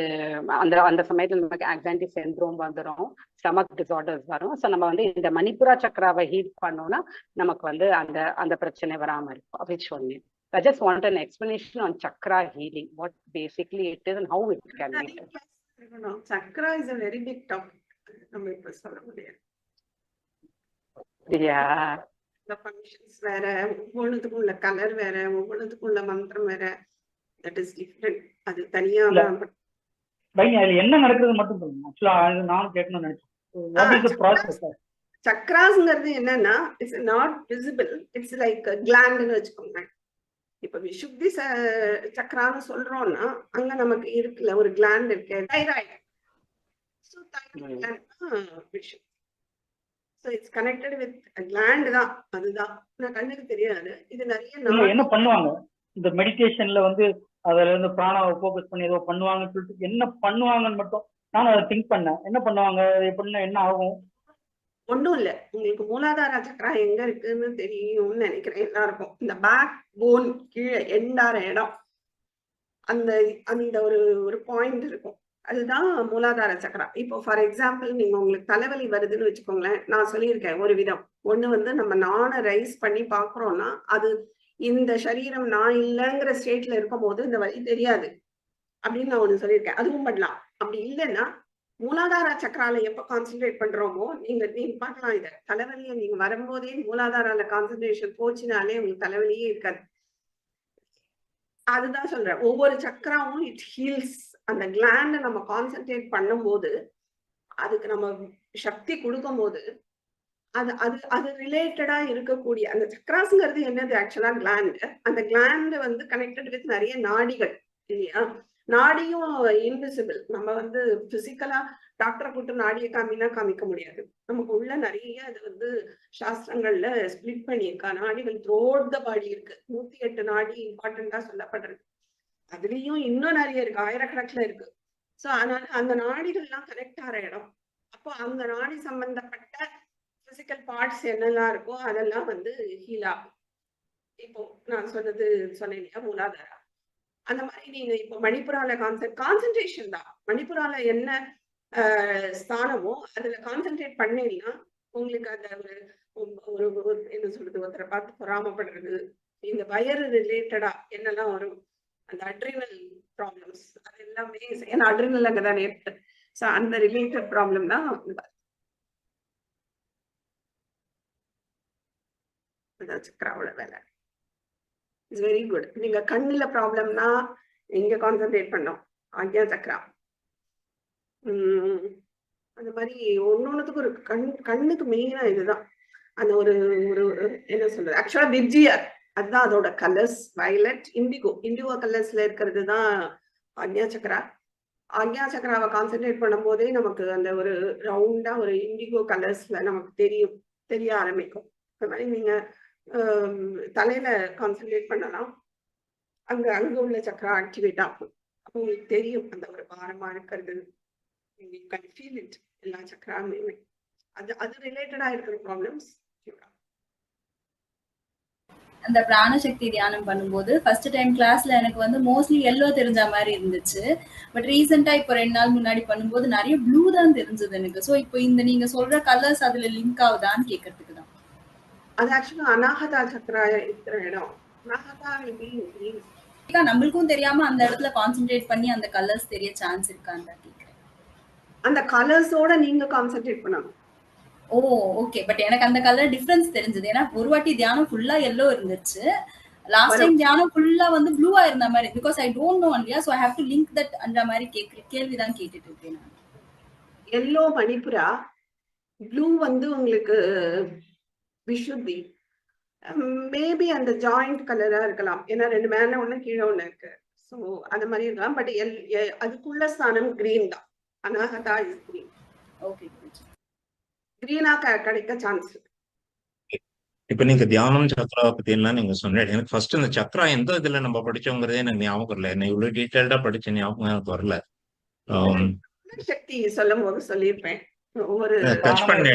[SPEAKER 4] அந்த சமயத்துல நமக்கு ஆங்ஸைட்டி சென்ட்ரோம் வந்துடும், ஸ்டமக் டிசார்டர்ஸ் வரும். ஸோ நம்ம வந்து இந்த மணிப்புரா சக்ராவை ஹீல் பண்ணோம்னா நமக்கு வந்து அந்த பிரச்சனை வராம இருக்கும் அப்படின்னு சொன்னேன். I just want an explanation on chakra healing, what basically it is and how it can be done.
[SPEAKER 1] Chakra is a very big topic. நம்ம இப்ப சொல்ல முடியாது.
[SPEAKER 4] Yeah.
[SPEAKER 1] The functions வேற, ஒவ்வொன்றுத்துக்கும் உள்ள கலர் வேற, ஒவ்வொன்றுத்துக்கும் உள்ள மந்திரம் வேற. That is different. அது தனியா
[SPEAKER 7] அதுல என்ன நடக்குது மட்டும் சொல்லுங்க. ஆக்சுவலா நானும் கேட்கணும்னு நினைச்சேன். What is the process?
[SPEAKER 1] சக்ராஸ்ங்கிறது என்னன்னா, it's not visible. It's like கிளாண்ட்னு வச்சுக்கோங்க. இப்ப விசுத்தி சக்ரான்னு சொல்றோம்னா அங்க நமக்கு இருக்குல்ல ஒரு கிளாண்ட் இருக்கு, தைராய்டு. ஸோ தைராய்டு கிளாண்ட் விஷு. So it's connected with gland தான். அதுதான் நான் கண்ணுக்கு தெரியாது. இது நிறைய
[SPEAKER 7] என்ன பண்ணுவாங்க இந்த மெடிடேஷன்ல வந்து அதுல இருந்து பிராணாவை ஃபோக்கஸ் பண்ணி ஏதோ பண்ணுவாங்கன்னு சொல்லிட்டு என்ன பண்ணுவாங்கன்னு மட்டும் நானும் அதை திங்க் பண்ணேன். என்ன பண்ணுவாங்க, எப்படின்னா என்ன ஆகும்?
[SPEAKER 1] ஒன்றும் இல்லை. உங்களுக்கு மூலாதார சக்கரா எங்க இருக்குன்னு தெரியும்னு நினைக்கிறேன் எல்லாருக்கும். இந்த பேக் போன் கீழே எண்டார இடம், அந்த அந்த ஒரு பாயிண்ட் இருக்கும். அதுதான் மூலாதார சக்கரா. இப்போ ஃபார் எக்ஸாம்பிள் நீங்க உங்களுக்கு தலைவலி வருதுன்னு வச்சுக்கோங்களேன், நான் சொல்லியிருக்கேன் ஒரு விதம். ஒண்ணு வந்து நம்ம நானை ரைஸ் பண்ணி பாக்குறோம்னா அது இந்த சரீரம் நான் இல்லைங்கிற ஸ்டேட்ல இருக்கும் போது இந்த வலி தெரியாது அப்படின்னு நான் ஒண்ணு சொல்லியிருக்கேன். அதுவும் பண்ணலாம். அப்படி இல்லைன்னா மூலாதார சக்கரால எப்ப கான்சென்ட்ரேட் பண்றோமோ நீங்க பார்க்கலாம். இத தலைவலியை நீங்க வரும்போதே மூலாதாரால கான்சென்ட்ரேஷன் போச்சுனாலே உங்களுக்கு தலைவலியே இருக்காது. அதுதான் சொல்றேன். ஒவ்வொரு சக்கராவும் இட் ஹீல்ஸ். அந்த கிளாண்ட நம்ம கான்சென்ட்ரேட் பண்ணும்போது அதுக்கு நம்ம சக்தி கொடுக்கும் போது அது அது அது ரிலேட்டடா இருக்கக்கூடிய அந்த சக்கராஸ்ங்கிறது என்னது ஆக்சுவலா கிளாண்ட். அந்த கிளாண்ட் வந்து கனெக்டட் வித் நிறைய நாடிகள் இல்லையா? நாடியும் இன்விசிபிள். நம்ம வந்து பிசிக்கலா டாக்டரை கூட்டு நாடியை காமிக்க முடியாது. நமக்கு உள்ள நிறைய அது வந்து சாஸ்திரங்கள்ல ஸ்பிளிட் பண்ணியிருக்கா. நாடிகள் த்ரோட் த பாடி இருக்கு. 108 நாடி இம்பார்ட்டண்டா சொல்லப்படுறது. அதுலயும் இன்னும் நிறைய இருக்கு, ஆயிரக்கணக்குல இருக்கு. சோ அதனால அந்த நாடிகள் எல்லாம் கனெக்ட் ஆகிற இடம். அப்போ அந்த நாடி சம்பந்தப்பட்ட பிசிக்கல் பார்ட்ஸ் என்னெல்லாம் இருக்கோ அதெல்லாம் வந்து ஹீல் ஆகும். இப்போ நான் சொன்னேன் இல்லையா மூலாதாரா. அந்த மாதிரி நீங்க இப்போ மணிப்புரால கான்சென்ட்ரேஷன் தான். மணிப்புரால என்ன ஸ்தானமோ அதுல கான்சென்ட்ரேட் பண்ணீங்கன்னா உங்களுக்கு அந்த ஒரு என்ன சொல்றது, ஒருத்தரை பார்த்து பொறாமப்படுறது, இந்த வயறு ரிலேட்டடா என்னெல்லாம் வரும், அந்த அட்ரினல் ப்ராப்ளம்ஸ் அது எல்லாமே. ஏன்னா அட்ரினல் அங்கதானே இருக்கு. ஸோ அந்த ரிலேட்டட் ப்ராப்ளம் தான் சக்கராவோட வேலை. It's very good. நீங்க கண்ணுல ப்ராப்ளம்னா இங்க கான்சென்ட்ரேட் பண்ணோம், ஆக்ஞா சக்கரா. அந்த மாதிரி ஒன்னொன்னுத்துக்கும் ஒரு கண்ணுக்கு மெயினா இதுதான். அந்த ஒரு என்ன சொல்றது, ஆக்சுவலா விர்ஜியர் அதுதான் அதோட கலர்ஸ். வயலட், இண்டிகோ கலர்ஸ்ல இருக்கிறது தான் ஆக்ஞா சக்கரா. ஆக்ஞா சக்கராவை கான்சென்ட்ரேட் பண்ணும் போதே நமக்கு அந்த ஒரு ரவுண்டா ஒரு இண்டிகோ கலர்ஸ்ல நமக்கு தெரிய ஆரம்பிக்கும். அந்த மாதிரி நீங்க தலையில கான்சென்ட்ரேட் பண்ணலாம். அங்க உள்ள சக்கரா ஆக்டிவேட் ஆகும். அப்போ உங்களுக்கு தெரியும் அந்த ஒரு பாரமா இருக்கிறது. எல்லா சக்கராமே அது ரிலேட்டடா இருக்கிற ப்ராப்ளம்ஸ்.
[SPEAKER 8] அந்த பிராணசக்தி தியானம் பண்ணும்போது ஃபர்ஸ்ட் டைம் கிளாஸ்ல எனக்கு வந்து மோஸ்ட்லி எல்லோ தெரிஞ்ச மாதிரி இருந்துச்சு. பட் ரீசெண்டா இப்போ 2 நாள் முன்னாடி பண்ணும்போது நிறைய ப்ளூ தான் தெரிஞ்சது எனக்கு. ஸோ இப்போ இந்த நீங்க சொல்ற கலர்ஸ் அதுல லிங்க் ஆகுதான்னு கேட்கறதுக்கு தான்.
[SPEAKER 1] அது ஆக்சுவலா அநாகதா சக்கரா இருக்கிற இடம். அநாகதா
[SPEAKER 8] நம்மளுக்கும் தெரியாம அந்த இடத்துல கான்சென்ட்ரேட் பண்ணி அந்த கலர்ஸ் தெரிய சான்ஸ் இருக்கான்னு கேட்கிறேன்.
[SPEAKER 1] அந்த கலர்ஸோட நீங்க கான்சென்ட்ரேட் பண்ணணும்.
[SPEAKER 8] ஓ ஓகே. பட் எனக்கு அந்த கலர் டிஃபரன்ஸ் தெரிஞ்சது. ஏன்னா ஒரு வாட்டி தியானம் ஃபுல்லா எல்லோ இருந்துச்சு, லாஸ்ட் டைம் தியானம் ஃபுல்லா வந்து ப்ளூவா இருந்த மாதிரி. பிகாஸ் ஐ டோன்ட் நோ இல்லையா, so I have to link that அந்த மாதிரி கேள்விதான் கேட்டுட்டு இருக்கேன் நான்.
[SPEAKER 1] எல்லோ மணிப்புரா, ப்ளூ வந்து உங்களுக்கு விஷுத்தி. மேபி அந்த ஜாயிண்ட் கலரா இருக்கலாம். ஏன்னா 2 மேல ஒண்ணு கீழே ஒண்ணு இருக்கு. ஸோ அந்த மாதிரி இருக்கலாம். பட் அதுக்குள்ள ஸ்தானம் கிரீன் தான். அநாகதா இஸ் கிரீன்.
[SPEAKER 8] ஓகே,
[SPEAKER 1] கிரீனா கிடைக்க சான்ஸ்.
[SPEAKER 6] இப்ப நீங்க தியானம் சக்கரா பத்தி எல்லாம் நீங்க சொன்னீங்க. எனக்கு ஃபர்ஸ்ட் இந்த சக்கரா எந்த இதுல நம்ம படிச்சோங்கிறதே எனக்கு ஞாபகம் இல்லை. என்ன இவ்வளவு டீட்டெயில்டா படிச்ச ஞாபகம் எனக்கு வரல.
[SPEAKER 1] சக்தி சொல்லும் போது சொல்லியிருப்பேன்.
[SPEAKER 6] டச் பண்ண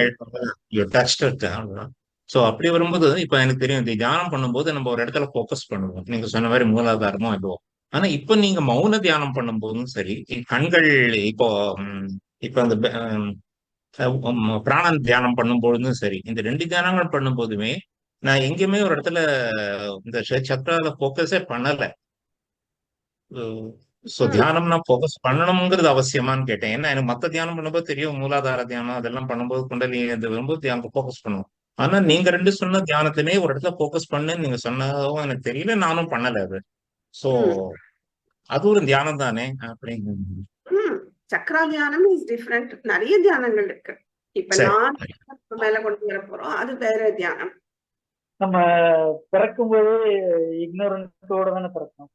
[SPEAKER 6] சோ அப்படி வரும்போது இப்ப எனக்கு தெரியும், இந்த தியானம் பண்ணும்போது நம்ம ஒரு இடத்துல போக்கஸ் பண்ணுவோம். நீங்க சொன்ன மாதிரி மூலாதாரமும் இதுவோ. ஆனா இப்ப நீங்க மௌன தியானம் பண்ணும் போதும் சரி, கண்கள் இப்ப அந்த பிராணன் தியானம் பண்ணும் பொழுதும் சரி, இந்த 2 தியானங்கள் பண்ணும் போதுமே நான் எங்கேயுமே ஒரு இடத்துல இந்த சக்கரால போக்கஸே பண்ணல. சோ தியானம் நான் போக்கஸ் பண்ணணுங்கிறது அவசியமானு கேட்டேன். ஏன்னா எனக்கு மத்த தியானம் பண்ணும்போது தெரியும், மூலாதார தியானம் அதெல்லாம் பண்ணும்போது குண்டலி வரும்போது தியானம் போக்கஸ் பண்ணுவோம். ஆனா நீங்க 2 சொன்ன தியானத்திலே ஒரு இடத்துல போக்கஸ் பண்ணுன்னு நீங்க சொன்னதும் எனக்கு தெரியல, நானும் பண்ணல அது. சோ அது ஒரு தியானம் தானே அப்படிங்க.
[SPEAKER 1] சக்கரா தியானம் இஸ் டிஃபரெண்ட். நிறைய தியானங்கள் இருக்கு. இப்ப நான் மேல கொண்டு வர போறோம், அது வேற தியானம்.
[SPEAKER 7] நம்ம பிறக்கும் போது இக்னோரன்ஸோட தானே பிறக்கணும்.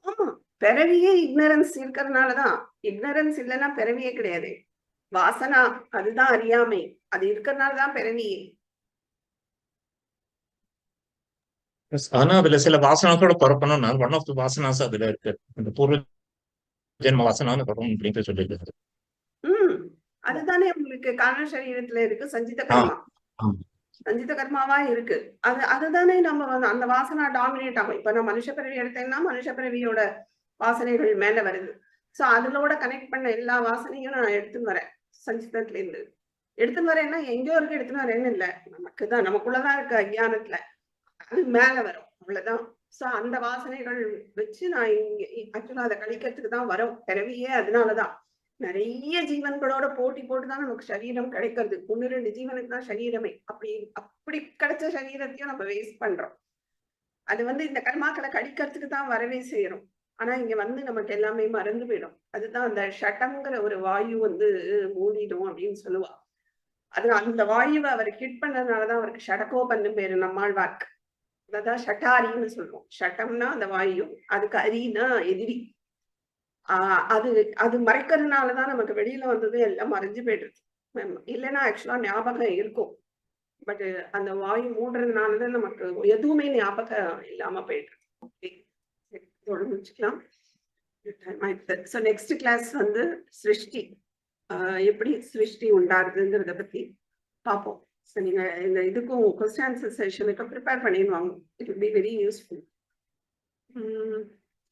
[SPEAKER 1] ஆமா, பிறவியே இக்னரன்ஸ் இருக்கிறதுனாலதான். இக்னரன்ஸ் இல்லைன்னா பிறவியே கிடையாது. வாசனா அதுதான் அறியாமை. அது இருக்கிறதுனாலதான் பிறவியே.
[SPEAKER 6] ஆனா அதுல சில வாசனாக்களோட பிறக்கணும்னா ஒன் ஆஃப் தி வாசனாஸ் அதுல இருக்கு. இந்த பூர்வ ஜென்ம வாசனான்னு வரும் அப்படின்னு சொல்லிட்டு.
[SPEAKER 1] அதுதானே உங்களுக்கு காரண சரீரத்துல இருக்கு. சஞ்சித கர்மா, சஞ்சித கர்மாவா இருக்கு. அதுதானே நம்ம அந்த வாசனா டாமினேட் ஆகும். இப்ப நான் மனுஷ பிறவி எடுத்தேன்னா மனுஷ பிறவியோட வாசனைகள் மேல வருது. சோ அதுலோட கனெக்ட் பண்ண எல்லா வாசனையும் நான் எடுத்துன்னு வரேன் சஞ்சிதத்துல இருந்து. எடுத்துன்னு வரேன்னா எங்கேயோ இருக்கு எடுத்துன்னு வரேன்னு இல்லை, நமக்குதான் நமக்குள்ளதான் இருக்கு அஜ்ஞானத்துல, அது மேல வரும் அவ்வளவுதான். சோ அந்த வாசனைகள் வச்சு நான் இங்க ஆக்சுவலா அதை கழிக்கிறதுக்கு தான் வரோம் பிறவியே. அதனாலதான் நிறைய ஜீவன்களோட போட்டி போட்டுதான் நமக்கு சரீரம் கிடைக்கிறது. 1-2 ஜீவனுக்கு தான் சரீரமே. அப்படி கிடைச்ச சரீரத்தையும் நம்ம வேஸ்ட் பண்றோம். அது இந்த கர்மாக்களை கழிக்கிறதுக்கு தான் வரவே செய்யறோம். ஆனா இங்க நமக்கு எல்லாமே மறந்து போயிடும். அதுதான் அந்த ஷட்டம்ங்கிற ஒரு வாயு மூடிடும் அப்படின்னு சொல்லுவா. அது அந்த வாயுவை அவர் ஹிட் பண்ணதுனாலதான் அவருக்கு ஷடக்கோ பண்ணு பேரு நம்மாழ்வார்க்கு. அதான் ஷட்டாரின்னு சொல்லுவோம். ஷட்டம்னா அந்த வாயு, அதுக்கு அரினா எதிரி. அது மறைக்கிறதுனாலதான் நமக்கு வெளியில வந்தது எல்லாம் மறைஞ்சு போயிடுது. இல்லைன்னா ஆக்சுவலா ஞாபகம் இருக்கும். பட் அந்த வாயு மூடுறதுனாலதான் நமக்கு எதுவுமே ஞாபகம் இல்லாம போயிடுது. இதோட முடிச்சுக்கலாம். ஸோ நெக்ஸ்ட் கிளாஸ் சிருஷ்டி, எப்படி சிருஷ்டி உண்டாருதுங்கிறத பத்தி பார்ப்போம். ஸோ நீங்க இந்த இதுக்கும் கொஸ்டின் ஆன்சர் செஷனுக்கு ப்ரிப்பேர் பண்ணிடுவாங்க. It will be very useful.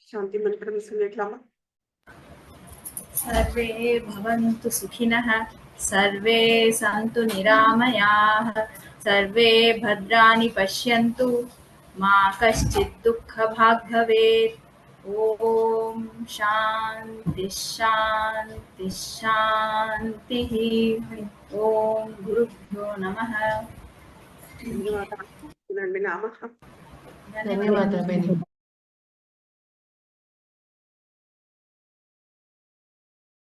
[SPEAKER 1] சாந்தி மந்திரம் சொல்லிக்கலாமா?
[SPEAKER 8] सर्वे भवन्तु सुखिनः, सर्वे सन्तु निरामयाः, सर्वे भद्राणि पश्यन्तु, मा कश्चित् दुःखभाग् भवेत्। ॐ शान्ति शान्ति शान्तिः। ॐ गुरुभ्यो नमः।
[SPEAKER 1] धन्यवादः।
[SPEAKER 10] धन्यवादः बेनी।